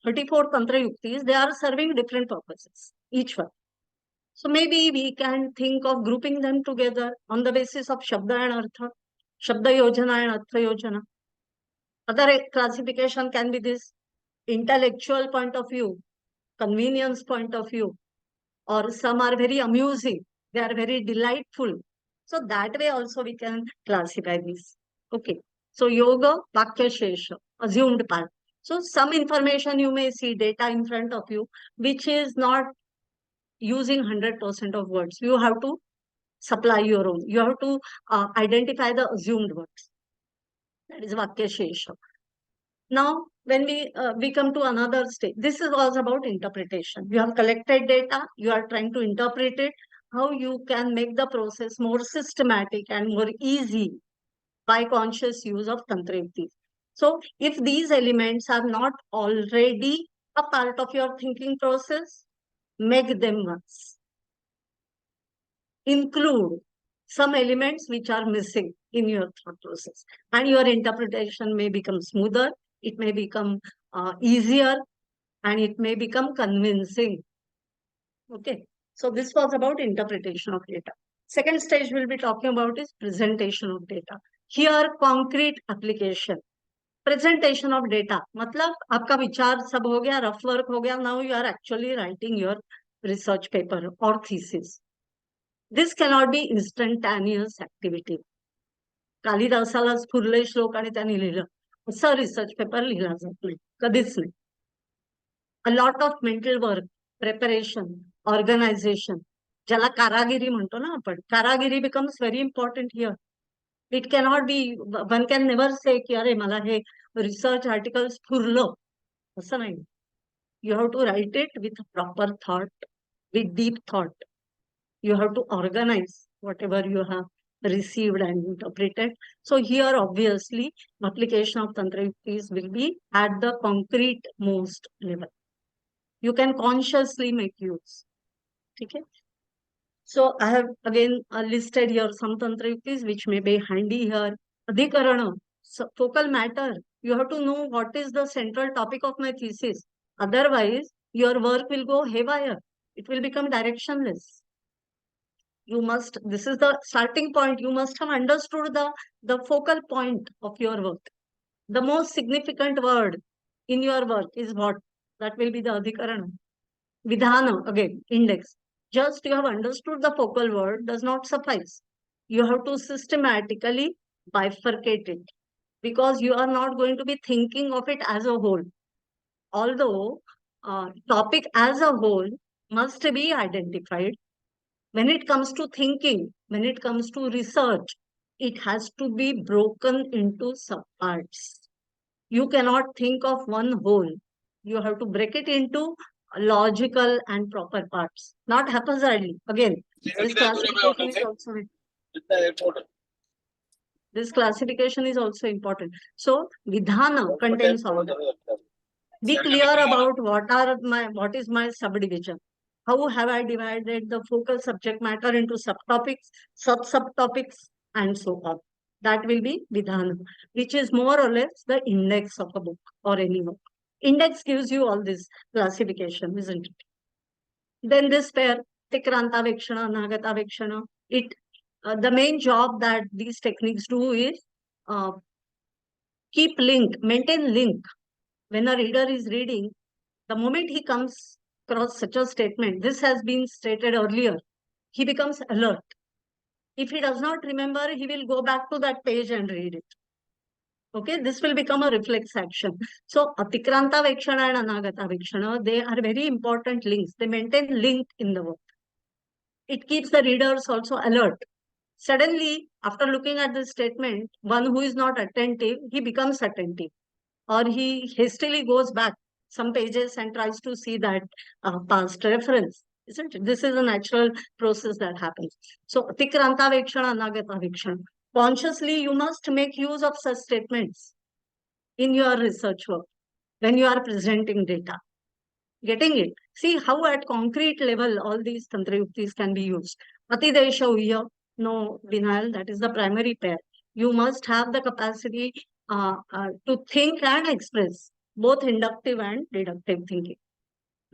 34 Tantrayuktis, they are serving different purposes, each one. So maybe we can think of grouping them together on the basis of Shabda and Artha, Shabda Yojana and Artha Yojana. Other classification can be this. intellectual point of view, convenience point of view, or some are very amusing, they are very delightful. So that way also we can classify these. Okay. So yoga, vakya shesha, assumed part. So some information you may see data in front of you, which is not using 100% of words. You have to supply your own. You have to identify the assumed words. That is vakya shesha. Now, when we come to another stage, this is also about interpretation. You have collected data, you are trying to interpret it, how you can make the process more systematic and more easy by conscious use of Tantrayuktis. So, if these elements are not already a part of your thinking process, make them once. Include some elements which are missing in your thought process, and your interpretation may become smoother, it may become easier, and it may become convincing. Okay, so this was about interpretation of data. Second stage we'll be talking about is presentation of data. Here, concrete application. Presentation of data. मतलब आपका विचार सब हो गया, rough work हो गया. Now you are actually writing your research paper or thesis. This cannot be instantaneous activity. कालिदासाला स्फुरले श्लोक आणि त्यांनी लिहिलं असं रिसर्च पेपर लिहिला जात नाही, कधीच नाही. A lot of mental work, preparation, organization, ज्याला कारागिरी म्हणतो ना आपण, कारागिरी becomes very important here. It cannot be, one can never say की अरे मला हे रिसर्च आर्टिकल स्फुरलं, असं नाही. You have to write it with proper thought, with deep thought. You have to organize whatever you have received and interpreted. So here, obviously, application of Tantrayuktis will be at the concrete most level. You can consciously make use. Okay. So I have again listed here some Tantrayuktis which may be handy here. Adhikarana, so focal matter. You have to know what is the central topic of my thesis. Otherwise, your work will go haywire. It will become directionless. You must, this is the starting point. You must have understood the focal point of your work. The most significant word in your work is what? That will be the adhikarana. Vidhana, again, index. Just you have understood the focal word does not suffice. You have to systematically bifurcate it, because you are not going to be thinking of it as a whole. Although topic as a whole must be identified, when it comes to thinking, when it comes to research, it has to be broken into subparts. You cannot think of one whole. You have to break it into logical and proper parts. Not haphazardly. Again, this classification is also this classification is also important. So, Vidhana contains all that. Be clear about what is my subdivision. How have I divided the focal subject matter into subtopics, sub-subtopics, and so on. That will be Vidhana, which is more or less the index of a book or any book. Index gives you all this classification, isn't it? Then this pair, Tikranta Vikshana, Nagata Vikshana, the main job that these techniques do is keep link, maintain link. When a reader is reading, the moment he comes across such a statement, this has been stated earlier, he becomes alert. If he does not remember, he will go back to that page and read it. Okay, this will become a reflex action. So, Atikranta Vikshana and Anagata Vikshana, they are very important links. They maintain link in the work. It keeps the readers also alert. Suddenly, after looking at this statement, one who is not attentive, he becomes attentive, or he hastily goes back some pages and tries to see that past reference. Isn't it? This is a natural process that happens. So, Atikranta Vikshana, Anagata Vikshana. Consciously, you must make use of such statements in your research work when you are presenting data. Getting it? See how at concrete level all these Tantrayuktis can be used. Atidesha Uya, no denial, that is the primary pair. You must have the capacity to think and express both inductive and deductive thinking.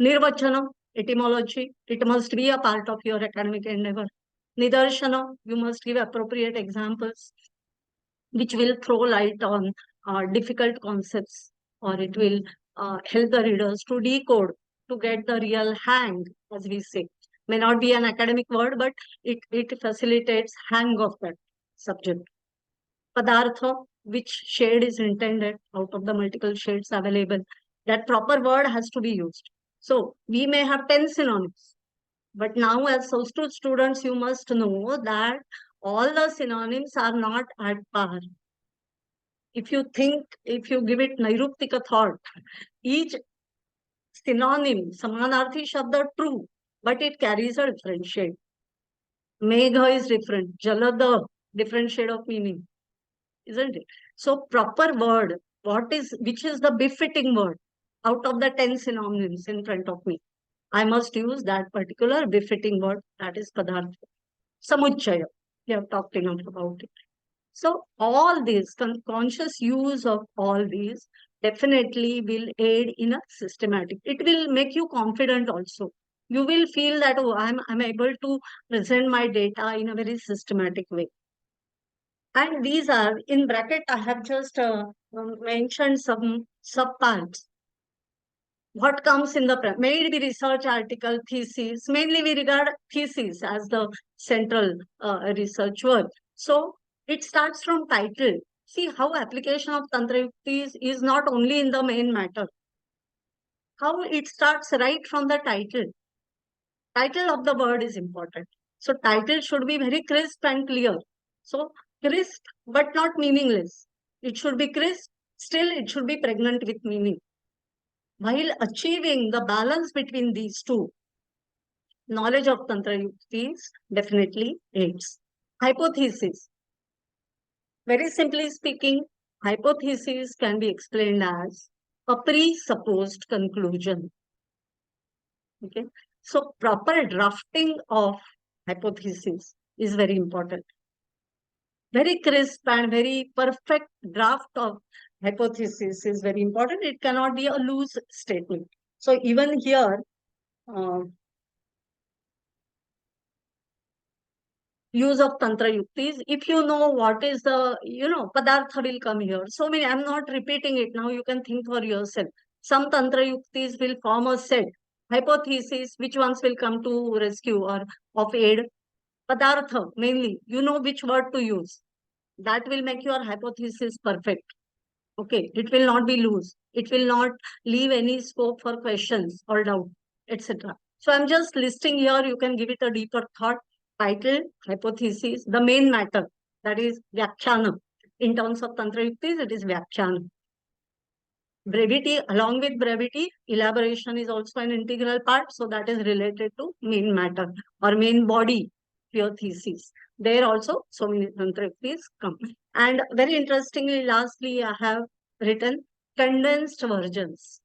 Nirvachana, etymology, it must be a part of your academic endeavor. Nidarshana, you must give appropriate examples which will throw light on difficult concepts, or it will help the readers to decode, to get the real hang, as we say. May not be an academic word, but it facilitates hang of that subject. Padartha, which shade is intended out of the multiple shades available. That proper word has to be used. So we may have 10 synonyms, but now as Sanskrit students, you must know that all the synonyms are not at par. If you give it Nairuptika thought, each synonym, Samanarthi Shabda, true, but it carries a different shade. Megha is different, Jalada, different shade of meaning, isn't it? So proper word, which is the befitting word out of the 10 synonyms in front of me? I must use that particular befitting word, that is Padartha. Samuchaya, we have talked enough about it. So all this, conscious use of all these definitely will aid in a systematic. It will make you confident also. You will feel that, oh, I'm able to present my data in a very systematic way. And these are, in bracket, I have just mentioned some subparts. What comes in the, may it be research article, thesis, mainly we regard thesis as the central research work. So it starts from title. See how application of Tantrayuktis is not only in the main matter. How it starts right from the title. Title of the word is important. So title should be very crisp and clear. So crisp but not meaningless. It should be crisp, still it should be pregnant with meaning. While achieving the balance between these two, knowledge of Tantrayuktis definitely aids. Hypothesis. Very simply speaking, hypothesis can be explained as a presupposed conclusion. Okay. So proper drafting of hypothesis is very important. Very crisp and very perfect draft of hypothesis is very important. It cannot be a loose statement. So even here, use of Tantrayuktis, if you know what is the, Padartha will come here. So many, I'm not repeating it now, you can think for yourself. Some Tantrayuktis will form a set. Hypothesis, which ones will come to rescue or of aid? Padartha, mainly, you know which word to use. That will make your hypothesis perfect. Okay, it will not be loose. It will not leave any scope for questions or doubt, etc. So I'm just listing here, you can give it a deeper thought. Title, hypothesis, the main matter, that is Vyakhyana. In terms of Tantrayuktis, it is Vyakhyana. Brevity, along with brevity, elaboration is also an integral part. So that is related to main matter or main body, your thesis. There also, so many Tantrayuktis come. And very interestingly, lastly, I have written condensed versions,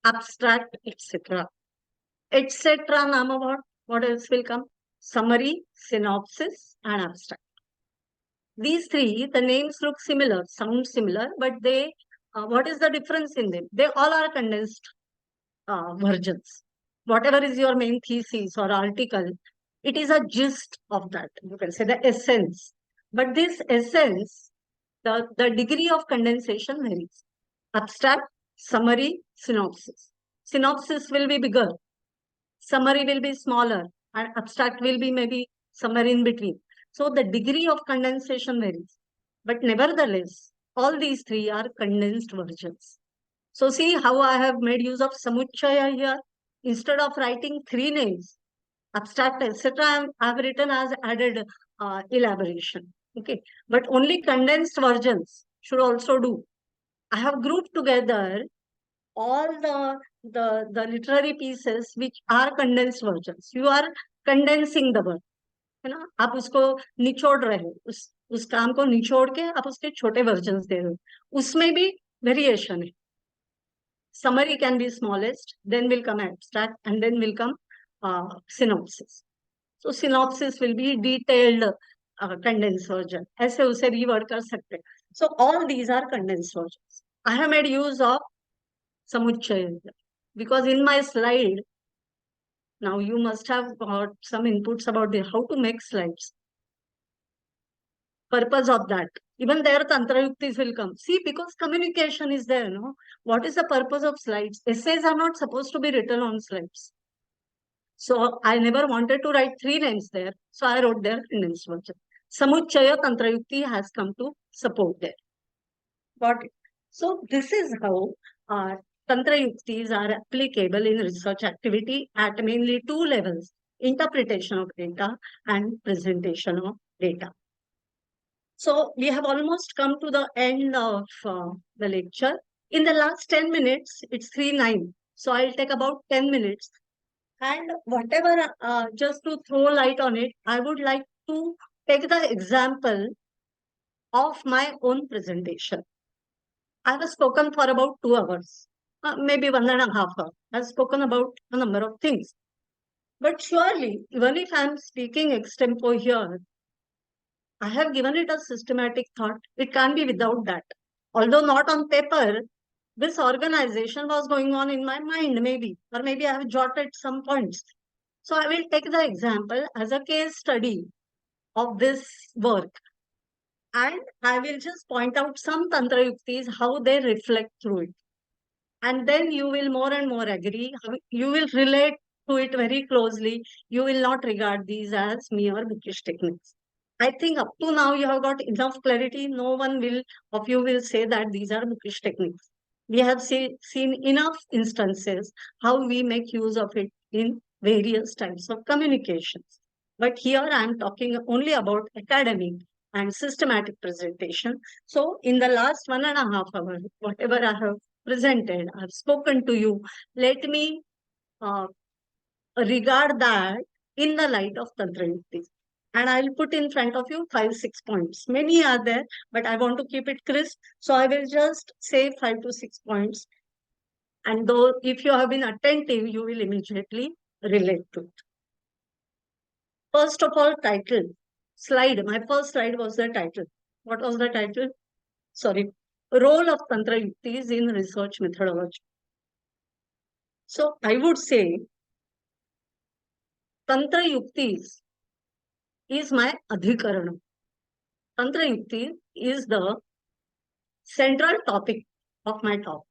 abstract, etc. Etc. Nama what else will come? Summary, synopsis, and abstract. These three, the names look similar, sound similar, but they, what is the difference in them? They all are condensed versions. Whatever is your main thesis or article, it is a gist of that. You can say the essence. But this essence, the degree of condensation varies. Abstract, summary, synopsis. Synopsis will be bigger. Summary will be smaller. And abstract will be maybe somewhere in between. So the degree of condensation varies. But nevertheless, all these three are condensed versions. So see how I have made use of Samuchaya here. Instead of writing three names, abstract, etc., I have written as added elaboration. Okay, but only condensed versions should also do. I have grouped together all the literary pieces which are condensed versions. You are condensing the word, है ना? आप उसको निचोड़ रहे हो, उस काम को निचोड़ के आप उसके छोटे वर्जन्स दे रहे हो. उसमें भी वेरिएशन है. Summary can be smallest, then will come abstract, and then will come synopsis. So synopsis will be detailed condensed version. ऐसे उसे reword कर सकते. So all these are condensed versions. I have made use of Samuchaya because in my slide, now you must have got some inputs about how to make slides. Purpose of that. Even there, Tantrayuktis will come. See, because communication is there, no? What is the purpose of slides? Essays are not supposed to be written on slides. So I never wanted to write 3 names there. So I wrote their condensed version. Samuchaya Tantrayukti has come to support there. Got it. So this is how Tantrayuktis are applicable in research activity at mainly 2 levels: interpretation of data and presentation of data. So we have almost come to the end of the lecture. In the last 10 minutes, it's 3:09. So I'll take about 10 minutes. And whatever, just to throw light on it, I would like to take the example of my own presentation. I have spoken for about 2 hours, maybe 1.5 hours. I've spoken about a number of things. But surely, even if I'm speaking extempo here, I have given it a systematic thought. It can't be without that. Although not on paper, this organization was going on in my mind, maybe, or maybe I have jotted some points. So I will take the example as a case study of this work. And I will just point out some Tantra Yuktis, how they reflect through it. And then you will more and more agree. You will relate to it very closely. You will not regard these as mere bookish techniques. I think up to now you have got enough clarity. No one will of you will say that these are bookish techniques. We have seen enough instances how we make use of it in various types of communications. But here I am talking only about academic and systematic presentation. So in the last 1.5 hours, whatever I have presented, I've spoken to you, let me regard that in the light of Tantra Yuktis. And I'll put in front of you 5-6 points. Many are there, but I want to keep it crisp. So I will just say 5 to 6 points. And though if you have been attentive, you will immediately relate to it. First of all, title. Slide. My first slide was the title. What was the title? Sorry. Role of Tantra Yuktis in research methodology. So I would say Tantra Yuktis is my adhikarana. Tantra Yukti is the central topic of my talk.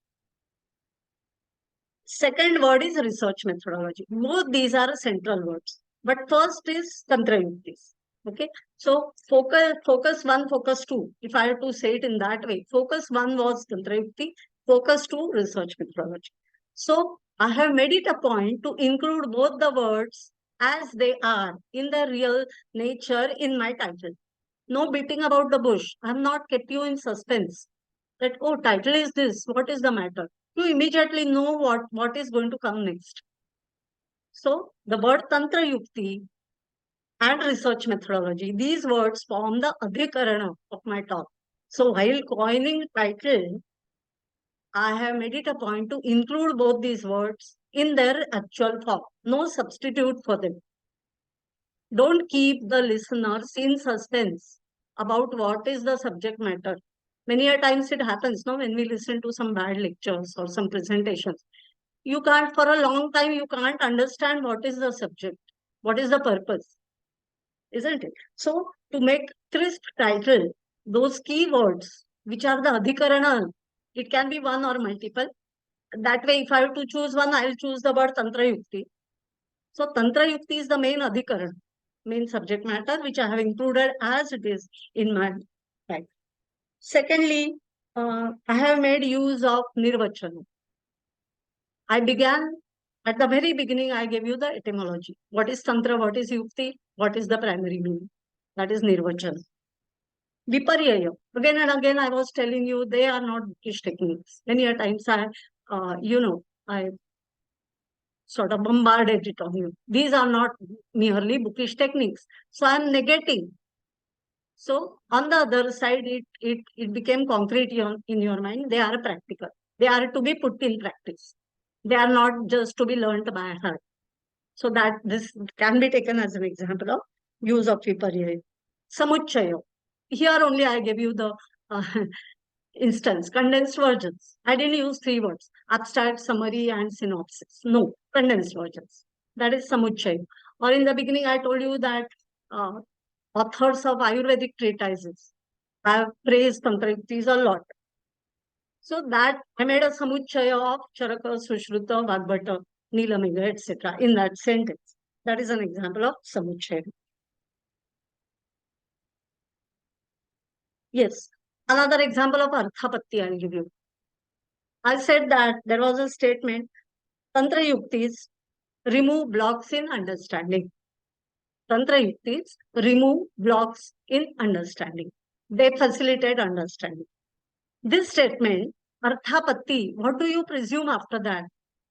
Second word is research methodology. Both these are central words. But first is Tantra Yuktis. Okay. So focus 1, focus 2. If I have to say it in that way, focus 1 was Tantra Yukti, focus 2 research methodology. So I have made it a point to include both the words as they are in their real nature in my title. No beating about the bush. I have not kept you in suspense. That, oh, title is this. What is the matter? You immediately know what is going to come next. So the word Tantra Yukti and research methodology, these words form the adhikarana of my talk. So while coining title, I have made it a point to include both these words in their actual form. No substitute for them. Don't keep the listeners in suspense about what is the subject matter. Many a times it happens, no, when we listen to some bad lectures or some presentations. You can't, for a long time, you can't understand what is the subject, what is the purpose, isn't it? So to make crisp title, those keywords, which are the adhikarana, it can be one or multiple. That way, if I have to choose one, I'll choose the word Tantra Yukti. So Tantra Yukti is the main adhikaran, main subject matter, which I have included as it is in my title. Secondly, I have made use of Nirvachana. I began at the very beginning, I gave you the etymology. What is Tantra? What is Yukti? What is the primary meaning? That is Nirvachana. Viparyaya. Again and again, I was telling you, they are not bookish techniques. Many a times I sort of bombarded it on you. These are not merely bookish techniques. So I'm negating. So on the other side, it became concrete in your mind. They are practical. They are to be put in practice. They are not just to be learned by heart. So that this can be taken as an example of use of viparya. Samuchaya. Here only I gave you the instance, condensed versions. I didn't use 3 words, abstract, summary, and synopsis. No, condensed versions. That is samuchaya. Or in the beginning, I told you that authors of Ayurvedic treatises, I have praised Tantrayuktis a lot. So that I made a samuchaya of Charaka, Sushruta, Vagbata, Nilamega, etc. in that sentence. That is an example of samuchaya. Yes. Another example of Arthapatti I'll give you. I said that there was a statement, Tantrayuktis remove blocks in understanding. Tantrayuktis remove blocks in understanding. They facilitate understanding. This statement, Arthapatti, what do you presume after that?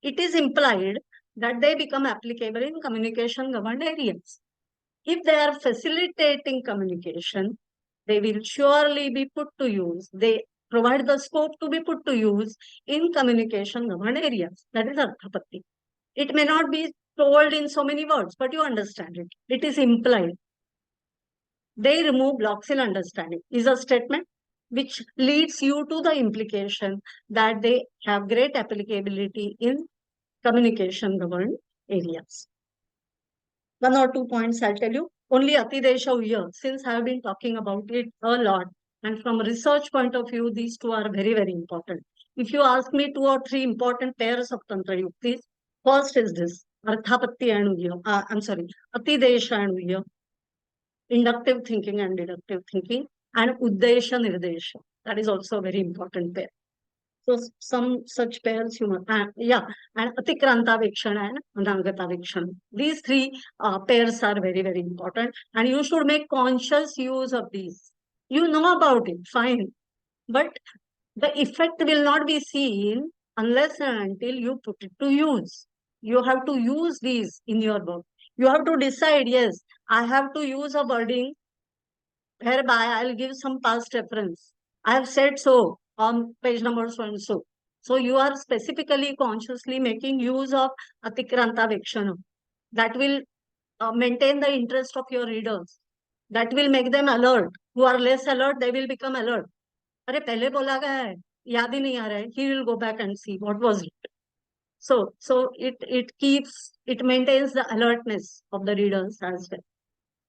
It is implied that they become applicable in communication governed areas. If they are facilitating communication, they will surely be put to use. They provide the scope to be put to use in communication governed areas. That is Arthapatti. It may not be told in so many words, but you understand it. It is implied. They remove blocks in understanding is a statement which leads you to the implication that they have great applicability in communication governed areas. One or 2 points I'll tell you. Only Atidesha Uya, since I have been talking about it a lot, and from a research point of view, these two are very, very important. If you ask me 2 or 3 important pairs of Tantrayuktis, first is this, Arthapatti and Uya. I'm sorry, Atidesha and Uya, inductive thinking and deductive thinking, and Uddesha Nirdesha. That is also a very important pair. So some such pairs you must, and Atikranta Vikshana and Anagata Vikshana. These 3 pairs are very, very important, and you should make conscious use of these. You know about it, fine, but the effect will not be seen unless and until you put it to use. You have to use these in your work. You have to decide, yes, I have to use a wording whereby I'll give some past reference. I have said so on page number so and so. So you are specifically consciously making use of Atikranta Vikshana. That will maintain the interest of your readers. That will make them alert. Who are less alert, they will become alert. अरे पहले बोला गया है, याद ही नहीं आ रहा है. He will go back and see what was it. So it maintains the alertness of the readers as well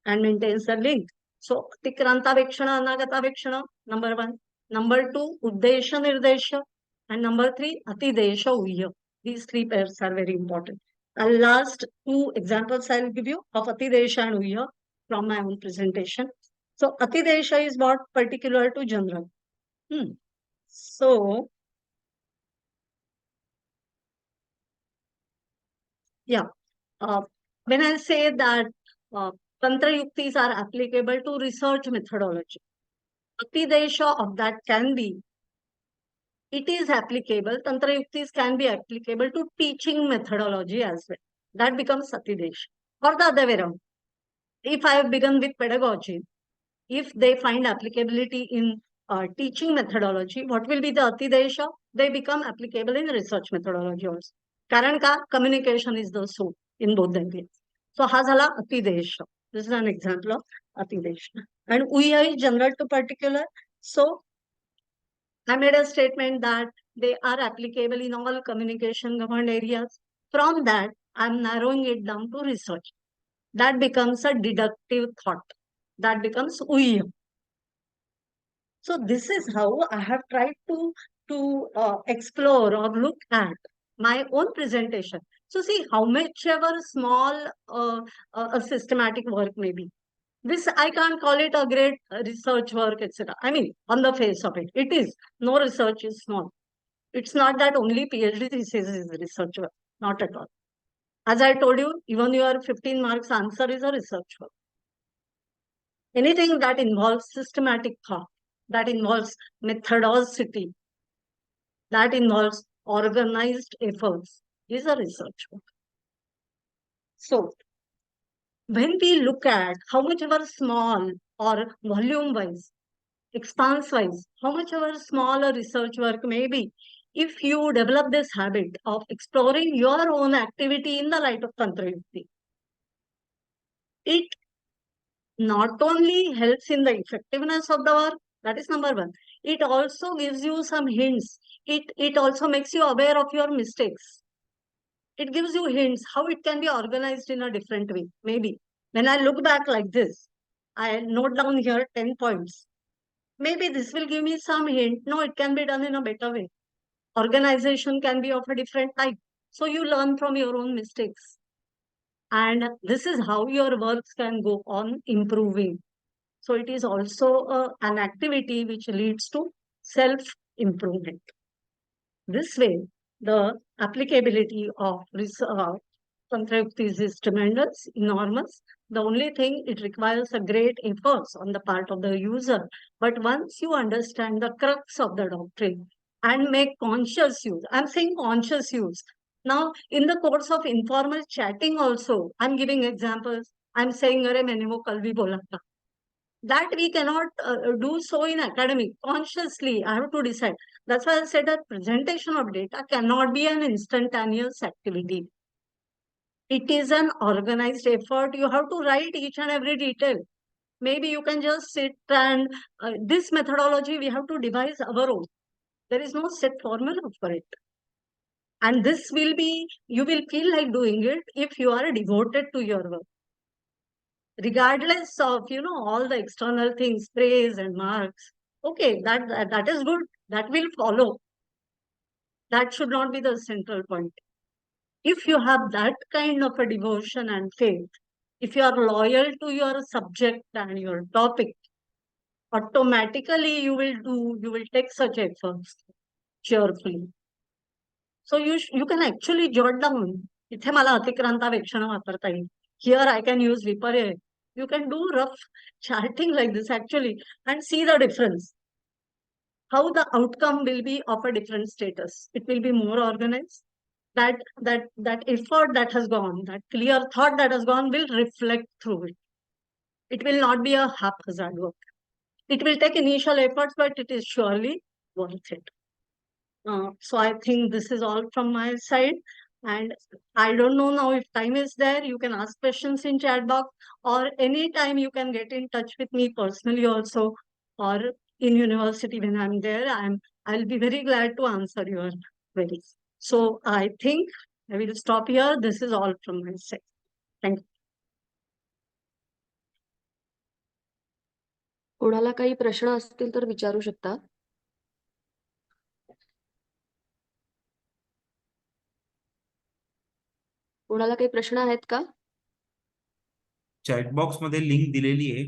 and maintains the link. So Tikranta Vikshana, Anagata Vikshana, number 1. Number 2, Uddesha Nirdesha. And number 3, Atidesha Uya. These 3 pairs are very important. And last 2 examples I'll give you of Atidesha and Uya from my own presentation. So Atidesha is what? Particular to general. So, yeah, when I say that Tantrayuktis are applicable to research methodology, Atidesha of that can be, it is applicable, Tantrayuktis can be applicable to teaching methodology as well. That becomes Atidesha. Or the other way around. If I have begun with pedagogy, if they find applicability in teaching methodology, what will be the Atidesha? They become applicable in research methodology also. Karan ka communication is the soul in both the areas. So ha zala Atidesha. This is an example of Atidesha. And Uya is general to particular. So I made a statement that they are applicable in all communication governed areas. From that, I'm narrowing it down to research. That becomes a deductive thought. That becomes Uya. So this is how I have tried to explore or look at my own presentation. So see how much ever small a systematic work may be. This I can't call it a great research work, etc. I mean, on the face of it, it is. No research is small. It's not that only PhD thesis is research work. Not at all. As I told you, even your 15 marks answer is a research work. Anything that involves systematic thought, that involves methodicity, that involves organized efforts is a research work. So, when we look at how much ever small or volume-wise, expanse-wise, how much ever small a research work may be, if you develop this habit of exploring your own activity in the light of Tantrayukti, it not only helps in the effectiveness of the work, that is number 1. It also gives you some hints. It also makes you aware of your mistakes. It gives you hints how it can be organized in a different way. Maybe when I look back like this, I note down here 10 points. Maybe this will give me some hint. No, it can be done in a better way. Organization can be of a different type. So you learn from your own mistakes. And this is how your works can go on improving. So it is also an activity which leads to self-improvement. This way, the applicability of Tantrayuktis is tremendous, enormous. The only thing, it requires a great efforts on the part of the user. But once you understand the crux of the doctrine and make conscious use, I'm saying conscious use. Now, in the course of informal chatting also, I'm giving examples. I'm saying, "Arey, maine wo kal bhi bola tha." That we cannot do so in academic. Consciously, I have to decide. That's why I said that presentation of data cannot be an instantaneous activity. It is an organized effort. You have to write each and every detail. Maybe you can just sit and this methodology we have to devise our own. There is no set formula for it. And this will be, you will feel like doing it if you are devoted to your work. Regardless of, all the external things, praise and marks. Okay, that is good. That will follow. That should not be the central point. If you have that kind of a devotion and faith, if you are loyal to your subject and your topic, automatically you will take such efforts cheerfully. So you can actually jot down. इथे मला अतिक्रांता वेक्षण वापरता येईल. Here I can use viparya. You can do rough charting like this actually and see the difference. How the outcome will be of a different status. It will be more organized. That effort that has gone, that clear thought that has gone will reflect through it. It will not be a haphazard work. It will take initial efforts, but it is surely worth it. So I think this is all from my side. And I don't know now if time is there, you can ask questions in chat box, or anytime you can get in touch with me personally also, or in university when I'm there, I'll be very glad to answer your queries. So I think I will stop here. This is all from my side. Thank you. कोणाला काही प्रश्न असतील तर विचारू शकता. कोणाला काही प्रश्न आहेत का? चॅट बॉक्स मध्ये लिंक दिलेली आहे.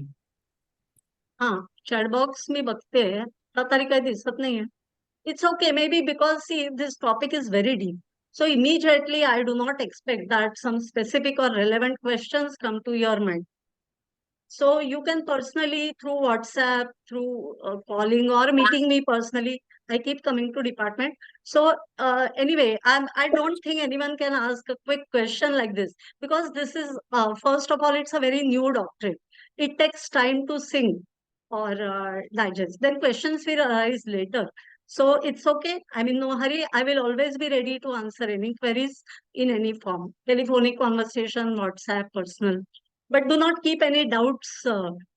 हाँ, चैट बॉक्स में बघते हैं, तरी काही दिसत नाहीये. It's okay, maybe because see, this topic is very deep. So immediately I do not expect that some specific or relevant questions come to your mind. So you can personally through WhatsApp, through calling or meeting me personally. I keep coming to department. So anyway, I don't think anyone can ask a quick question like this, because this is first of all, it's a very new doctrine. It takes time to sink or digest. Then questions will arise later. So it's okay. I'm in no hurry. I will always be ready to answer any queries in any form. Telephonic conversation, WhatsApp, personal. But do not keep any doubts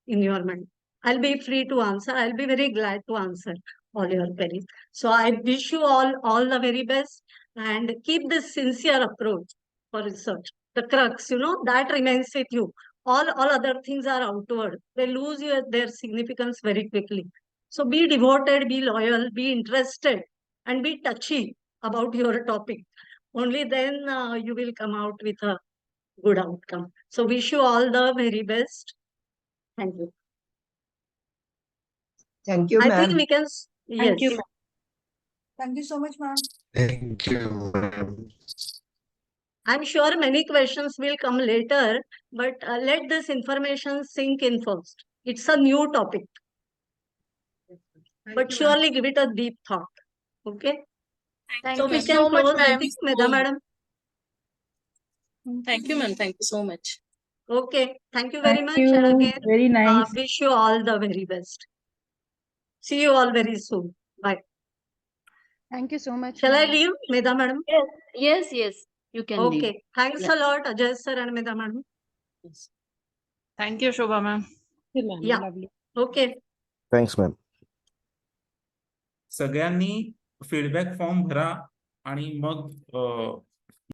in your mind. I'll be free to answer. I'll be very glad to answer all your queries. So I wish you all the very best, and keep this sincere approach for research. The crux, that remains with you. All other things are outward. They lose their significance very quickly. So be devoted, be loyal, be interested, and be touchy about your topic. Only then you will come out with a good outcome. So wish you all the very best. Thank you. Thank you, I think ma'am. we can. Thank Yes. you. Thank you so much, ma'am. Thank you, ma'am. I'm sure many questions will come later, but let this information sink in first. It's a new topic, but surely give it a deep thought. Okay. So we can close. I think, Madam. Thank you, ma'am. Thank you so much. Okay. Thank you very Thank much. you. And again, Very nice. wish you all the very best. See you all very soon. Bye. Thank you so much. Shall I ma'am. leave, Madam? Yes, you can leave. Okay. Thanks a lot, Ajay sir and Madam. Yes. Thank you, Shobha, ma'am. Yeah. Lovely. Okay. Thanks, ma'am. सगळ्यांनी feedback form भरा आणि मग